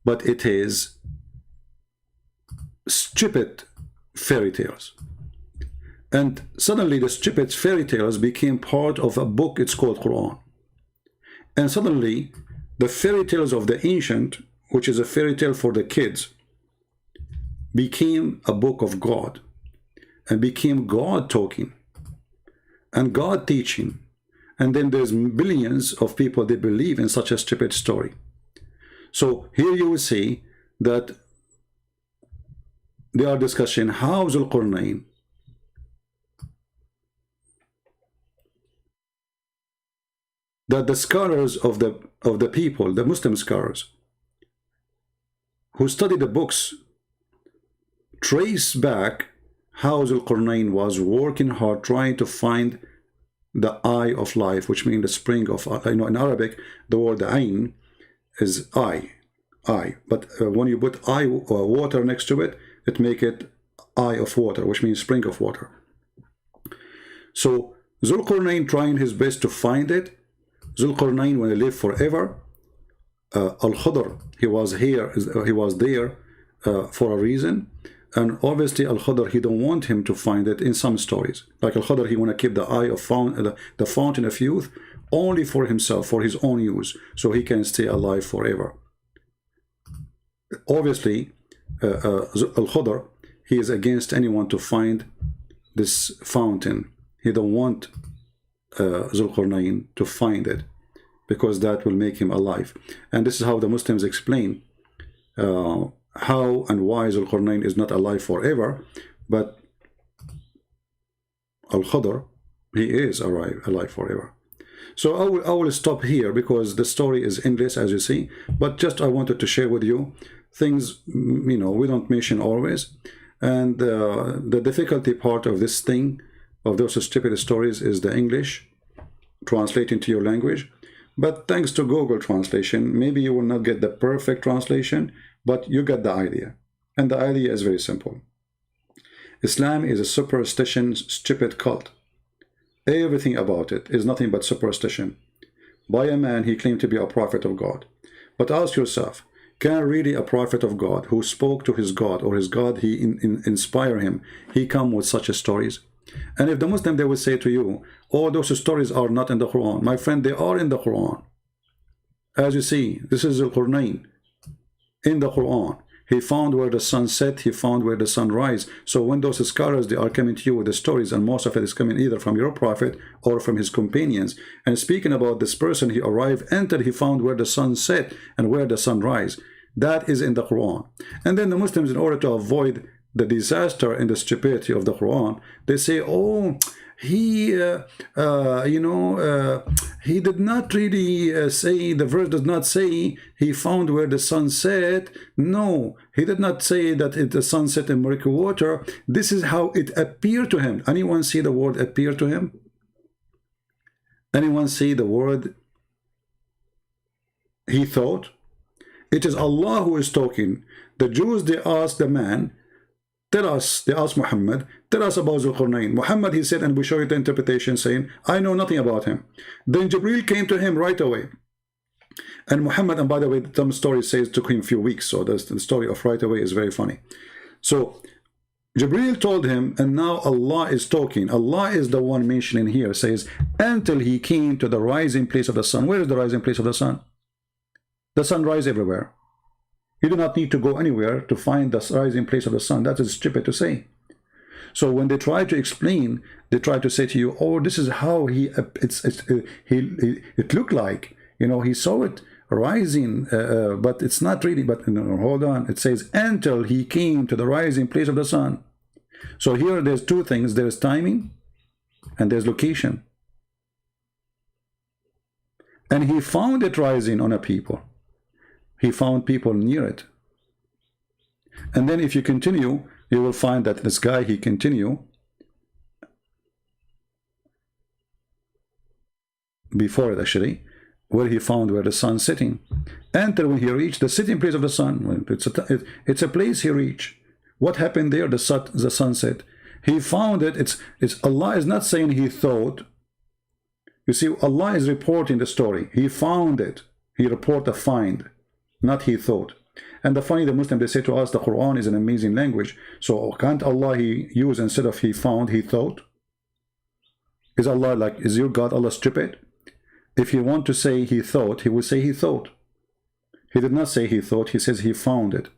but it is stupid fairy tales. And suddenly the stupid fairy tales became part of a book, it's called Quran. And suddenly the fairy tales of the ancient, which is a fairy tale for the kids, became a book of God, and became God talking and God teaching. And then there's billions of people, they believe in such a stupid story. So here you will see that they are discussing how Zul-qarnain that the scholars of the people, the Muslim scholars who study the books, trace back how Zul-qarnain was working hard trying to find the eye of life, which means the spring of, in Arabic, the word ain is eye. But when you put eye water next to it, it make it eye of water, which means spring of water. So Zul-qarnain trying his best to find it. Zul-qarnain, when he lived forever, Al-Khudr, he was there for a reason. And obviously Al-Khadr, he don't want him to find it in some stories. Like Al-Khadr, he want to keep the eye of the fountain of youth only for himself, for his own use, so he can stay alive forever. Obviously, Al-Khadr, he is against anyone to find this fountain. He don't want Zul-qarnain to find it, because that will make him alive. And this is how the Muslims explain how and why Zul-qarnain is not alive forever, but Al-Khadr, he is alive forever. So I will stop here, because the story is endless, as you see, but just I wanted to share with you things, you know, we don't mention always. And the difficulty part of this thing, of those stupid stories, is the English translating to your language. But thanks to Google translation, maybe you will not get the perfect translation, but you get the idea. And the idea is very simple. Islam is a superstition, stupid cult. Everything about it is nothing but superstition. By a man, he claimed to be a prophet of God. But ask yourself, can really a prophet of God, who spoke to his God, or his God, he inspire him, he come with such stories? And if the Muslim, they will say to you, oh, those stories are not in the Quran. My friend, they are in the Quran. As you see, this is Zul-qarnain in the Quran. He found where the sun set, he found where the sun rise. So when those scholars, they are coming to you with the stories, and most of it is coming either from your prophet or from his companions, and speaking about this person, he arrived, entered, he found where the sun set and where the sun rise. That is in the Quran. And then the Muslims, in order to avoid the disaster and the stupidity of the Quran, they say, oh, he he did not really say, the verse does not say he found where the sun set. No, he did not say that the sun set in murky water. This is how it appeared to him. Anyone see the word appear to him? Anyone see the word he thought? It is Allah who is talking. The Jews, they asked the man, tell us, they asked Muhammad, tell us about Zul-qarnain. Muhammad, he said, and we show you the interpretation, saying, I know nothing about him. Then Jibreel came to him right away. And Muhammad, and by the way, some story says it took him a few weeks, so the story of right away is very funny. So Jibreel told him, and now Allah is talking. Allah is the one mentioning here, says, until he came to the rising place of the sun. Where is the rising place of the sun? The sun rises everywhere. You do not need to go anywhere to find the rising place of the sun. That is stupid to say. So when they try to explain, they try to say to you, oh, this is how it looked like. You know, he saw it rising, but it's not really. But no, hold on. It says, until he came to the rising place of the sun. So here there's two things. There's timing and there's location. And he found it rising on a people. He found people near it. And then if you continue, you will find that this guy, he continue before it actually, where he found where the sun sitting. Enter when he reached the sitting place of the sun. It's a place he reached. What happened there? The sunset. He found it. It's Allah is not saying he thought. You see, Allah is reporting the story. He found it. He report a find. Not he thought. And the funny, the Muslim, they say to us, the Quran is an amazing language. So can't Allah he use, instead of he found, he thought? Is Allah like, is your God Allah stupid? If you want to say he thought, he will say he thought. He did not say he thought, he says he found it.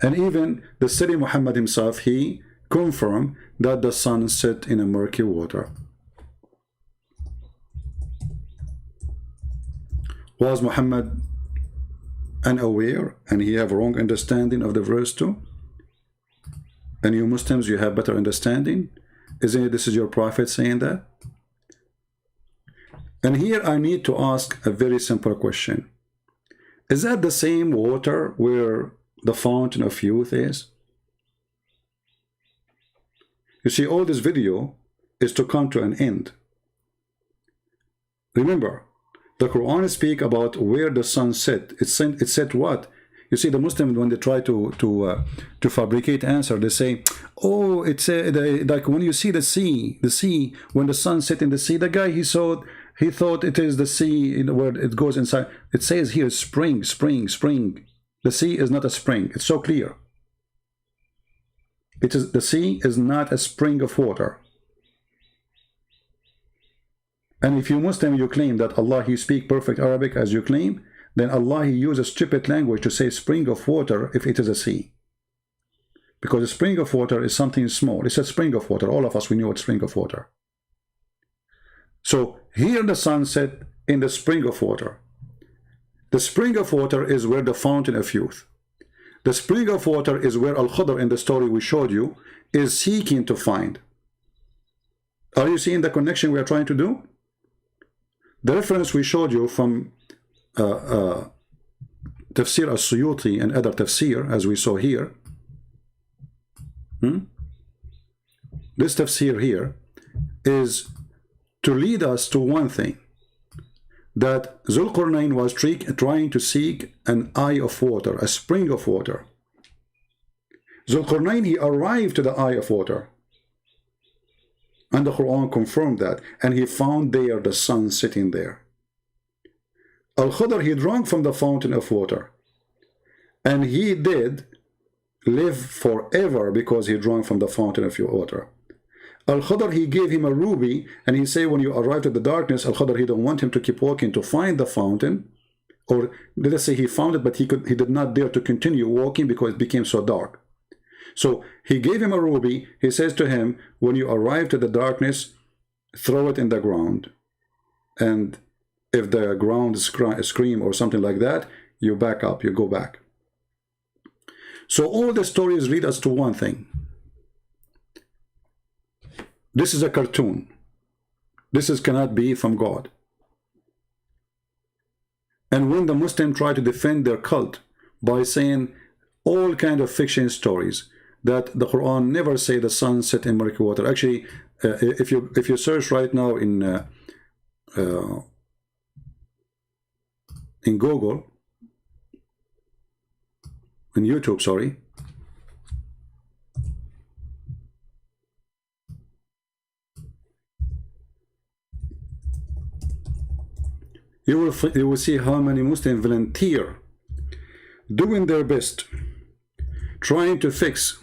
And even the Sayyid Muhammad himself, he confirmed that the sun set in a murky water. Was Muhammad unaware and he have wrong understanding of the verse too? And you Muslims, you have better understanding? Isn't it this is your prophet saying that? And here I need to ask a very simple question. Is that the same water where the fountain of youth is? You see, all this video is to come to an end. Remember, the Quran speak about where the sun set. It said what? You see, the Muslims, when they try to fabricate answer, they say, oh, it's like when you see the sea, when the sun set in the sea, the guy he thought it is the sea where it goes inside. It says here spring. The sea is not a spring. It's so clear. It is, the sea is not a spring of water. And if you Muslim, you claim that Allah, He speak perfect Arabic as you claim, then Allah, He uses stupid language to say spring of water if it is a sea. Because a spring of water is something small. It's a spring of water. All of us, we know it's spring of water. So here the sun set in the spring of water. The spring of water is where the fountain of youth. The spring of water is where Al-Khadr in the story we showed you is seeking to find. Are you seeing the connection we are trying to do? The reference we showed you from Tafsir al-Suyuti and other tafsir, as we saw here. This tafsir here is to lead us to one thing, that Zul-qarnain was trying to seek an eye of water, a spring of water. Zul-qarnain, he arrived to the eye of water. And the Quran confirmed that. And he found there the sun sitting there. Al-Khadr, he drank from the fountain of water. And he did live forever because he drank from the fountain of water. Al-Khadr, he gave him a ruby, and he said when you arrived at the darkness, Al-Khadr, he don't want him to keep walking to find the fountain, or let us say he found it, but he did not dare to continue walking because it became so dark. So he gave him a ruby. He says to him, when you arrive to the darkness, throw it in the ground, and if the ground scream or something like that, you back up, you go back. So all the stories lead us to one thing. This is a cartoon. This cannot be from God. And when the Muslims try to defend their cult by saying all kind of fiction stories, that the Quran never say the sun set in murky water. Actually, if you search right now in Google, in YouTube, sorry, you will see how many Muslims volunteer doing their best trying to fix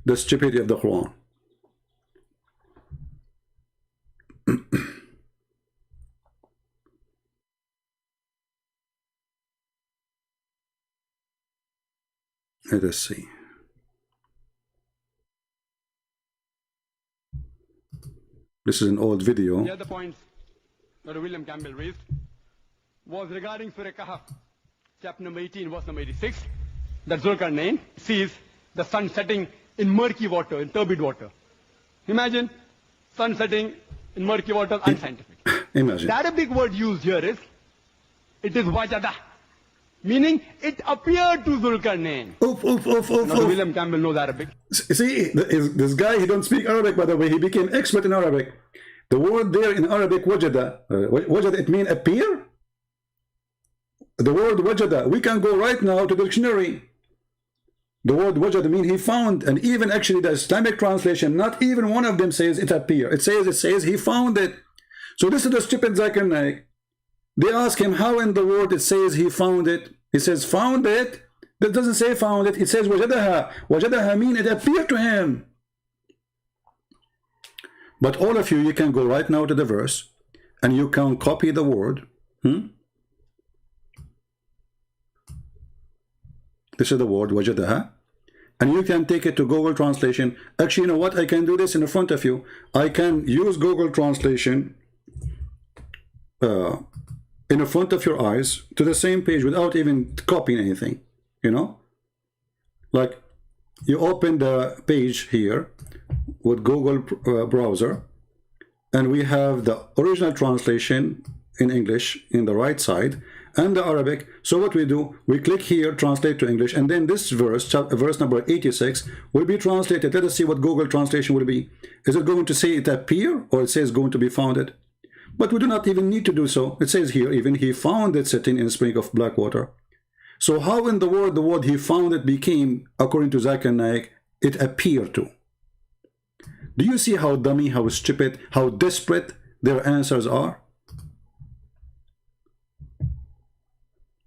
the stupidity of the Quran. Let us see. This is an old video. The other points that William Campbell raised was regarding Surah Kahf, chapter number 18, verse number 86, that Zul-qarnain sees the sun setting in murky water, in turbid water. Imagine sun setting in murky water, unscientific. Imagine. The Arabic word used here is, it is wajada, meaning it appeared to Zul-qarnain. William Campbell knows Arabic. See, this guy, he don't speak Arabic, by the way. He became expert in Arabic. The word there in Arabic, wajada, wajada, it means appear. The word wajada, we can go right now to the dictionary. The word wajada means he found, and even actually the Islamic translation, not even one of them says it appear. It says he found it. So this is the stupid Zul-qarnain. They ask him how in the word it says he found it. He says found it. That doesn't say found it. It says wajadaha. Wajadaha means it appeared to him. But all of you can go right now to the verse and you can copy the word. This is the word wajadaha. And you can take it to Google Translation. Actually, you know what? I can do this in front of you. I can use Google Translation in front of your eyes to the same page without even copying anything. You know? Like, you open the page here with Google browser, and we have the original translation in English in the right side, and the Arabic. So what we do, we click here, translate to English, and then this verse, verse number 86, will be translated. Let us see what Google translation will be. Is it going to say it appear, or it says going to be founded? But we do not even need to do so. It says here, even he found it sitting in a spring of black water. So how in the word he found it became, according to Zul-qarnain, it appeared to? Do you see how dummy, how stupid, how desperate their answers are?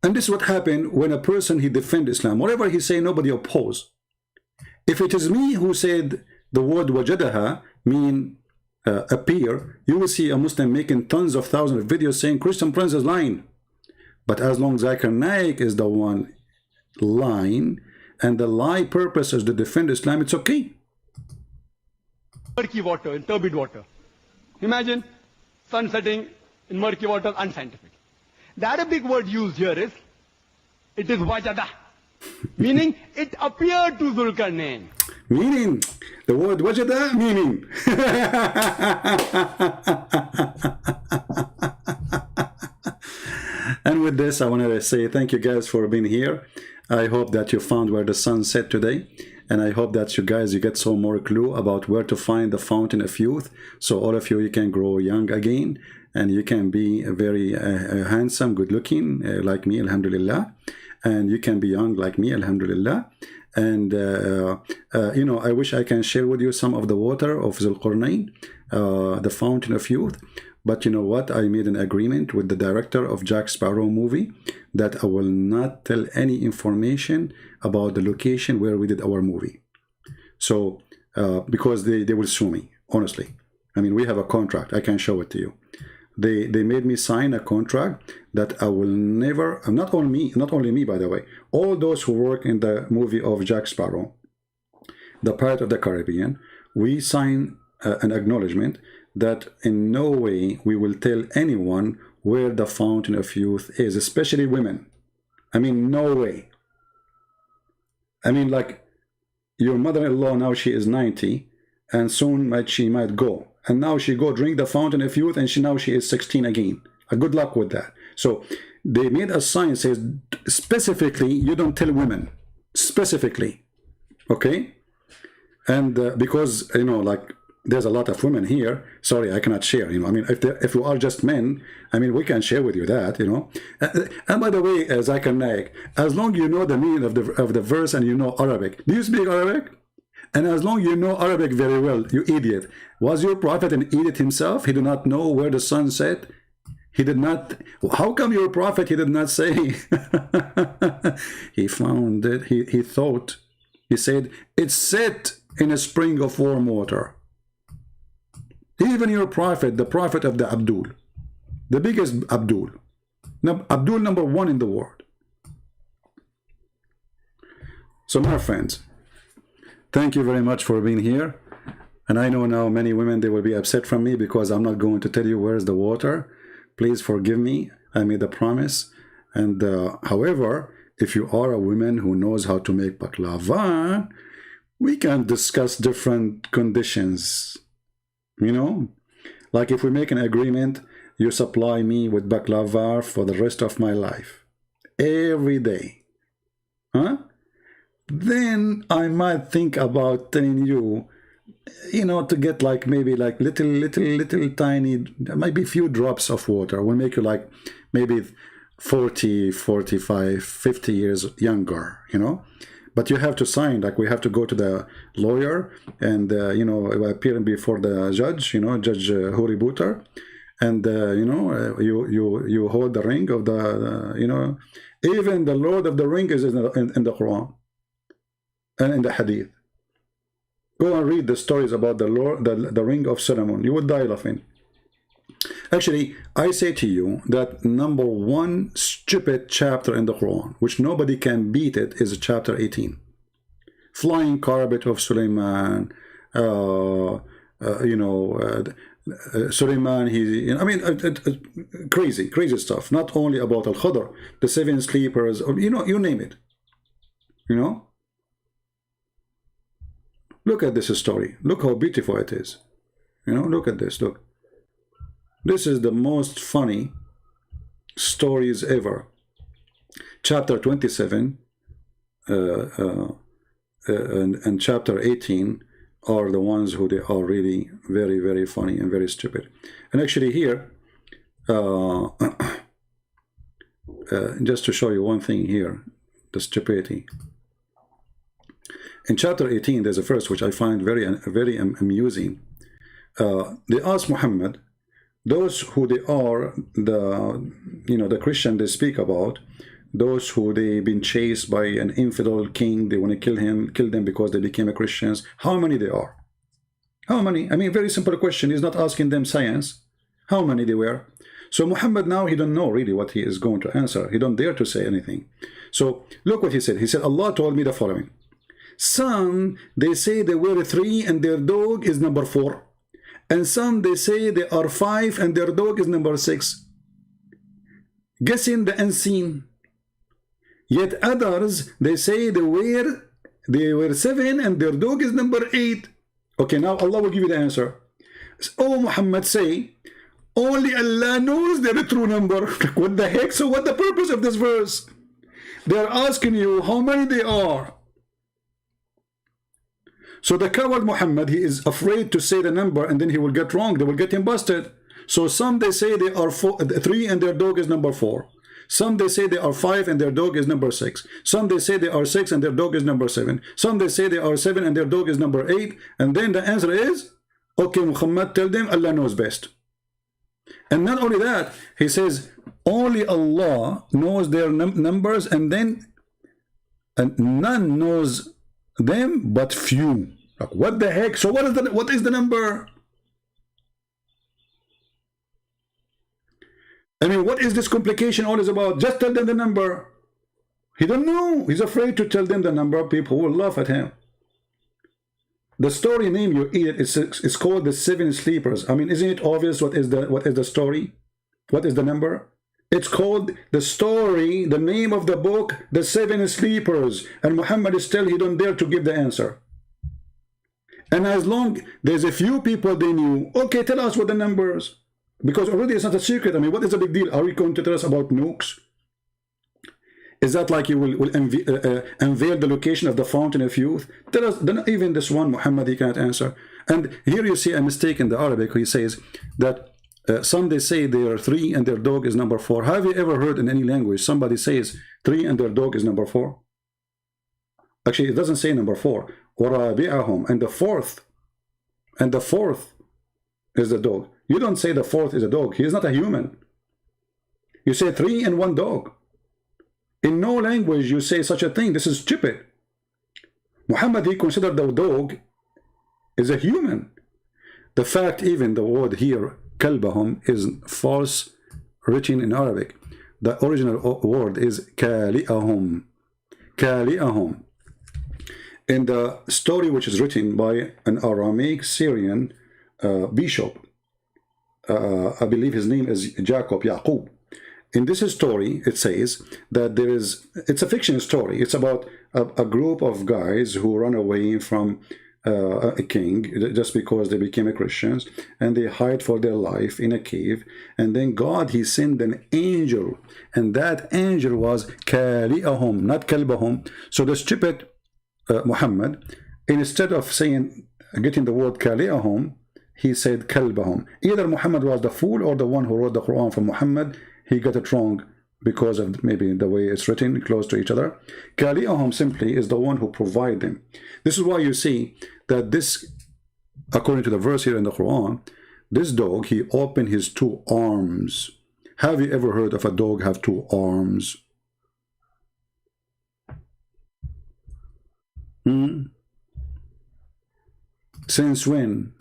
And this is what happened when a person, he defends Islam. Whatever he say, nobody oppose. If it is me who said the word wajadaha mean appear, you will see a Muslim making tons of thousands of videos saying Christian Prince is lying. But as long as Zul-qarnain is the one lying, and the lie purpose is to defend Islam, it's okay. Murky water, in turbid water. Imagine sun setting in murky water, unscientific. The Arabic word used here is, it is wajada, meaning it appeared to Zul-qarnain. Meaning, the word wajada, meaning. And with this, I want to say thank you guys for being here. I hope that you found where the sun set today. And I hope that you guys, you get some more clue about where to find the fountain of youth. So all of you, you can grow young again. And you can be very handsome, good looking, like me, alhamdulillah. And you can be young like me, alhamdulillah. And, you know, I wish I can share with you some of the water of Zul-qarnain, the fountain of youth. But you know what? I made an agreement with the director of Jack Sparrow movie that I will not tell any information about the location where we did our movie. So, because they will sue me, honestly. I mean, we have a contract. I can show it to you. They made me sign a contract that I will never, not only me, by the way, all those who work in the movie of Jack Sparrow, the Pirate of the Caribbean, we sign an acknowledgement that in no way we will tell anyone where the fountain of youth is, especially women. I mean, no way. I mean, like, your mother-in-law now, she is 90, and soon she might go. And now she go drink the fountain of youth, and now she is 16 again. Good luck with that. So they made a sign says specifically, you don't tell women. Specifically. Okay? And because, you know, like, there's a lot of women here. Sorry, I cannot share. You know, I mean, if you are just men, I mean, we can share with you that. You know, and by the way, Zul-qarnain, as long you know the meaning of the verse and you know Arabic. Do you speak Arabic? And as long you know Arabic very well, you idiot. Was your prophet an idiot himself? He did not know where the sun set. He did not. How come your prophet? He did not say. He found it. He thought. He said it's set in a spring of warm water. Even your prophet, the prophet of the Abdul, the biggest Abdul, Abdul number 1 in the world. So my friends, thank you very much for being here. And I know now many women, they will be upset from me because I'm not going to tell you where's the water. Please forgive me. I made a promise. And however, if you are a woman who knows how to make baklava, we can discuss different conditions. You know, like if we make an agreement, you supply me with baklava for the rest of my life, every day, huh? Then I might think about telling you, you know, to get like maybe like little tiny, maybe few drops of water will make you like maybe 40, 45, 50 years younger, you know. But you have to sign, like we have to go to the lawyer and, you know, appear before the judge, you know, Judge Huri Buter. And, you know, you hold the ring of the, you know, even the Lord of the Ring is in the Quran and in the Hadith. Go and read the stories about the Lord, the Ring of Solomon. You would die laughing. Actually, I say to you that number 1 stupid chapter in the Quran, which nobody can beat it, is chapter 18. Flying carpet of Sulaiman, you know, Sulaiman, I mean, crazy stuff. Not only about Al-Khadr, the 7 sleepers, or, you know, you name it. You know? Look at this story. Look how beautiful it is. You know, look at this, look. This is the most funny stories ever. Chapter 27 and chapter 18 are the ones who they are really very, very funny and very stupid. And actually here, just to show you one thing here, the stupidity. In chapter 18, there's a verse which I find very amusing. They asked Muhammad, those who they are, the, you know, the Christian they speak about, those who they've been chased by an infidel king, they want to kill them because they became Christians. How many they are? How many? I mean, very simple question. He's not asking them science. How many they were? So Muhammad now, he don't know really what he is going to answer. He don't dare to say anything. So look what he said. He said, Allah told me the following. Some, they say they were 3 and their dog is number 4. And some, they say they are 5 and their dog is number 6. Guessing the unseen. Yet others, they say they were 7 and their dog is number 8. Okay, now Allah will give you the answer. Oh, Muhammad, say, only Allah knows their true number. What the heck? So what the purpose of this verse? They're asking you how many they are. So the coward Muhammad, he is afraid to say the number and then he will get wrong. They will get him busted. So some they say they are 3 and their dog is number 4. Some they say they are 5 and their dog is number 6. Some they say they are 6 and their dog is number 7. Some they say they are 7 and their dog is number 8. And then the answer is, okay, Muhammad, tell them Allah knows best. And not only that, he says, only Allah knows their numbers, and then none knows them but few. Like, what the heck? So what is the number? I mean, what is this complication all is about? Just tell them the number. He don't know. He's afraid to tell them the number. People will laugh at him. The story name you eat it's called the 7 sleepers. I mean, isn't it obvious what is the story? What is the number? It's called the story, the name of the book, the 7 sleepers. And Muhammad is still, he don't dare to give the answer. And as long there's a few people they knew, okay, tell us what the numbers. Because already it's not a secret. I mean, what is the big deal? Are we going to tell us about nukes? Is that like you will unveil the location of the fountain of youth? Tell us, then even this one, Muhammad, he cannot answer. And here you see a mistake in the Arabic. He says that some they say they are 3 and their dog is number 4. Have you ever heard in any language somebody says 3 and their dog is number 4? Actually, it doesn't say number 4. وَرَابِعَهُمْ, and the fourth is the dog. You don't say the 4th is a dog. He is not a human. You say 3 and 1 dog. In no language you say such a thing. This is stupid. Muhammad, he considered the dog is a human. The fact, even the word here, kalbahum, is false written in Arabic. The original word is kali'ahum. Kali'ahum. In the story which is written by an Aramaic Syrian bishop, I believe his name is Yaqub. In this story, it says that it's a fiction story. It's about a group of guys who run away from a king just because they became Christians, and they hide for their life in a cave. And then God, he sent an angel, and that angel was kali'ahum, not kalbahum. So the stupid Muhammad, instead of getting the word kali'ahum, he said kalbahum. Either Muhammad was the fool or the one who wrote the Quran for Muhammad. He got it wrong because of maybe the way it's written close to each other. Kali'ahum simply is the one who provides them. This is why you see that this, according to the verse here in the Quran, this dog, he opened his 2 arms. Have you ever heard of a dog have 2 arms? Since when?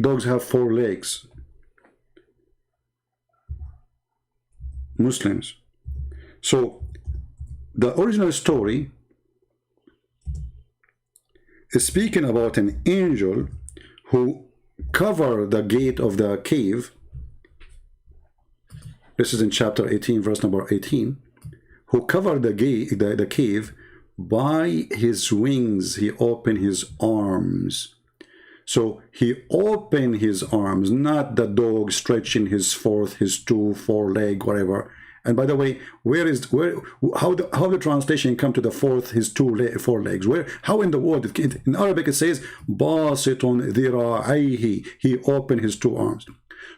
Dogs have 4 legs. Muslims. So the original story is speaking about an angel who covered the gate of the cave. This is in chapter 18, verse number 18. Who covered the cave by his wings. He opened his arms. So he opened his arms, not the dog stretching his 4 leg, whatever. And by the way, how the translation come to the 4th, his 4 legs? How in the word? In Arabic it says, "Basitun dhira'ayhi." He opened his 2 arms.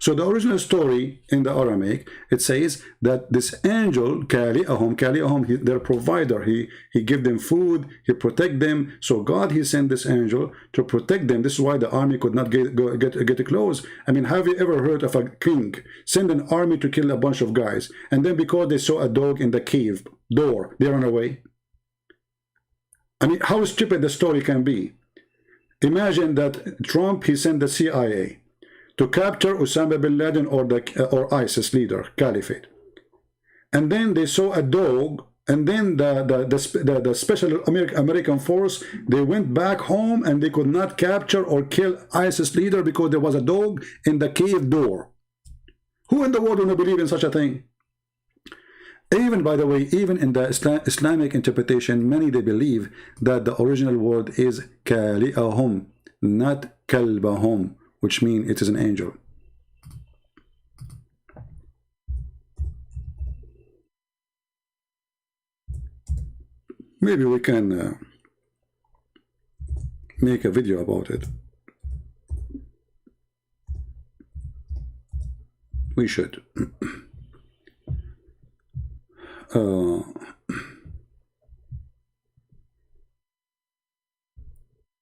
So the original story in the Aramaic, it says that this angel, Kali'ahum, their provider, he give them food, he protect them. So God, he sent this angel to protect them. This is why the army could not get close. I mean, have you ever heard of a king send an army to kill a bunch of guys, and then because they saw a dog in the cave door, they run away? I mean, how stupid the story can be. Imagine that Trump, he sent the CIA to capture Osama bin Laden or ISIS leader, Caliphate. And then they saw a dog, and then the special American force, they went back home and they could not capture or kill ISIS leader because there was a dog in the cave door. Who in the world would believe in such a thing? Even, by the way, even in the Islamic interpretation, many they believe that the original word is Kali'ahum, not Kalbahum, which means it is an angel. Maybe we can make a video about it. We should.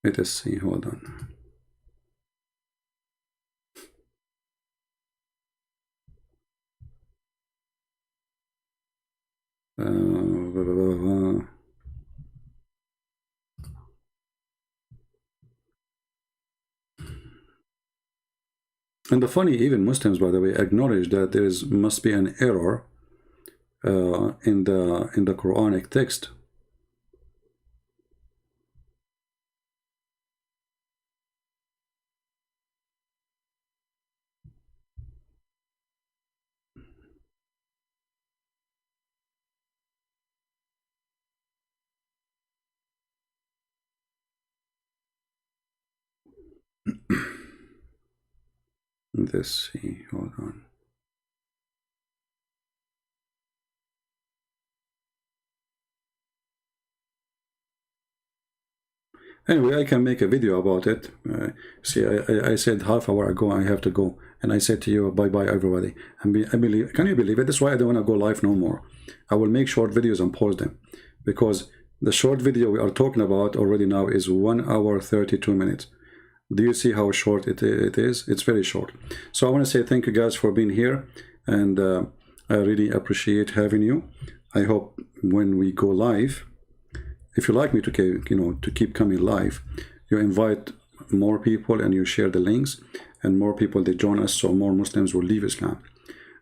Let us see, hold on. And the funny, even Muslims, by the way, acknowledge that there must be an error in the Quranic text. Let's see, hold on. Anyway, I can make a video about it. See, I said half hour ago I have to go, and I said to you, bye-bye everybody. I believe, can you believe it? That's why I don't want to go live no more. I will make short videos and post them, because the short video we are talking about already now is 1 hour 32 minutes. Do you see how short it is? It's very short. So I want to say thank you guys for being here, and I really appreciate having you. I hope when we go live, if you like me to keep coming live, you invite more people and you share the links, and more people they join us, so more Muslims will leave Islam.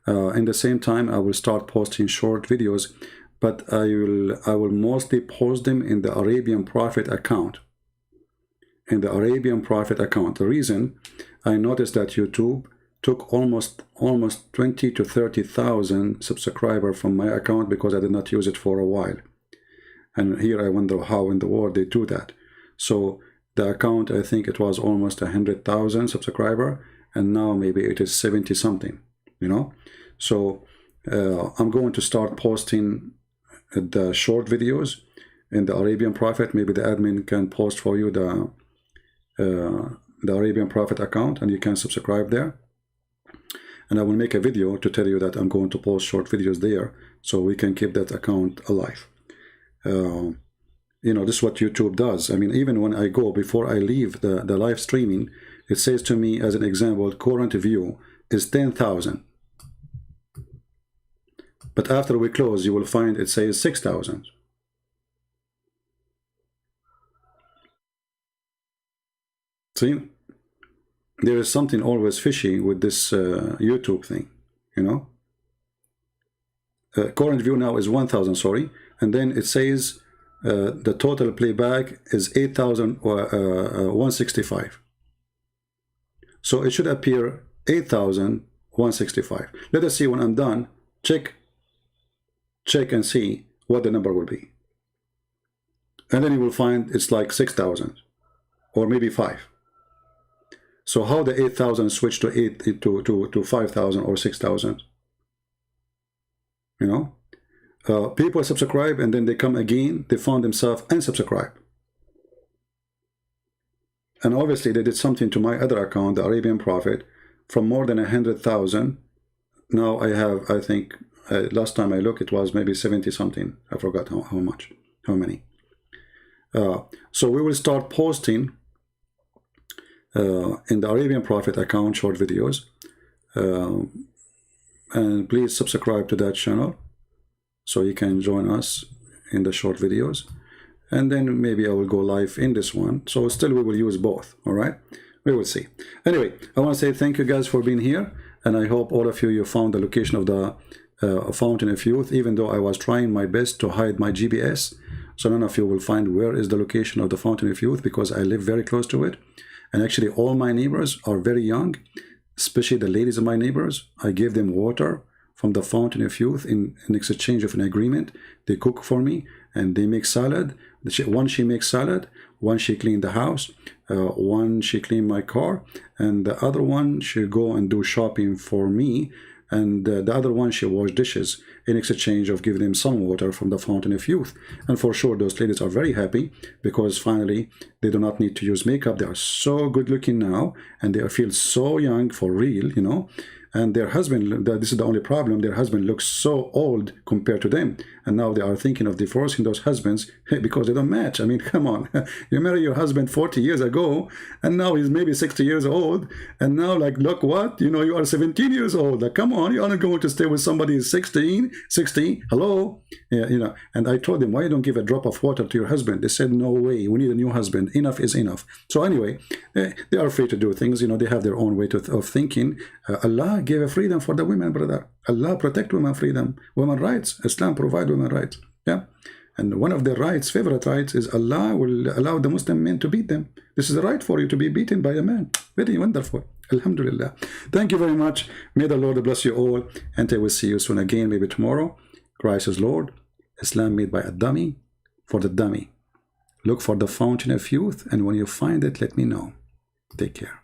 In the same time, I will start posting short videos, but I will mostly post them in the Arabian Prophet account. In the Arabian Prophet account. The reason, I noticed that YouTube took almost 20 to 30,000 subscribers from my account because I did not use it for a while. And here I wonder how in the world they do that. So the account, I think it was almost 100,000 subscribers, and now maybe it is 70 something, you know. So I'm going to start posting the short videos in the Arabian Prophet. Maybe the admin can post for you the Arabian Prophet account, and you can subscribe there. And I will make a video to tell you that I'm going to post short videos there, so we can keep that account alive. You know, this is what YouTube does. I mean, even when I go, before I leave the live streaming, it says to me, as an example, current view is 10,000. But after we close, you will find it says 6,000. See, there is something always fishy with this YouTube thing, you know. Current view now is 1,000, sorry, and then it says the total playback is 8,165. So it should appear 8,165. Let us see when I'm done. Check and see what the number will be, and then you will find it's like 6,000 or maybe 5. So how the 8,000 switch to 5,000 or 6,000? You know, people subscribe and then they come again. They found themselves unsubscribe, and obviously they did something to my other account, the Arabian Prophet, from more than 100,000. Now I have, I think, last time I looked, it was maybe 70 something. I forgot how much, how many. So we will start posting in the Arabian Prophet account short videos. And please subscribe to that channel so you can join us in the short videos. And then maybe I will go live in this one. So still we will use both, all right? We will see. Anyway, I want to say thank you guys for being here. And I hope all of you found the location of the Fountain of Youth, even though I was trying my best to hide my GPS. So none of you will find where is the location of the Fountain of Youth, because I live very close to it. And actually all my neighbors are very young, especially the ladies of my neighbors. I gave them water from the Fountain of Youth in exchange of an agreement. They cook for me and they make salad. One she makes salad, one she clean the house, one she clean my car, and the other one she go and do shopping for me, and the other one she wash dishes in exchange of giving them some water from the Fountain of Youth. And for sure those ladies are very happy, because finally they do not need to use makeup. They are so good looking now, and they feel so young for real, you know. And their husband, this is the only problem, their husband looks so old compared to them. And now they are thinking of divorcing those husbands because they don't match. I mean, come on. You married your husband 40 years ago, and now he's maybe 60 years old. And now, like, look what? You know, you are 17 years old. Like, come on, you are not going to stay with somebody who's 16. Hello? Yeah, you know, and I told them, why you don't give a drop of water to your husband? They said, no way, we need a new husband. Enough is enough. So anyway, they are free to do things. You know, they have their own way of thinking. Allah gave a freedom for the women, brother. Allah protect women freedom, women rights. Islam provide women rights. Yeah. And one of their rights, favorite rights, is Allah will allow the Muslim men to beat them. This is the right for you to be beaten by a man. Very wonderful. Alhamdulillah. Thank you very much. May the Lord bless you all. And I will see you soon again, maybe tomorrow. Christ is Lord. Islam made by a dummy for the dummy. Look for the Fountain of Youth, and when you find it, let me know. Take care.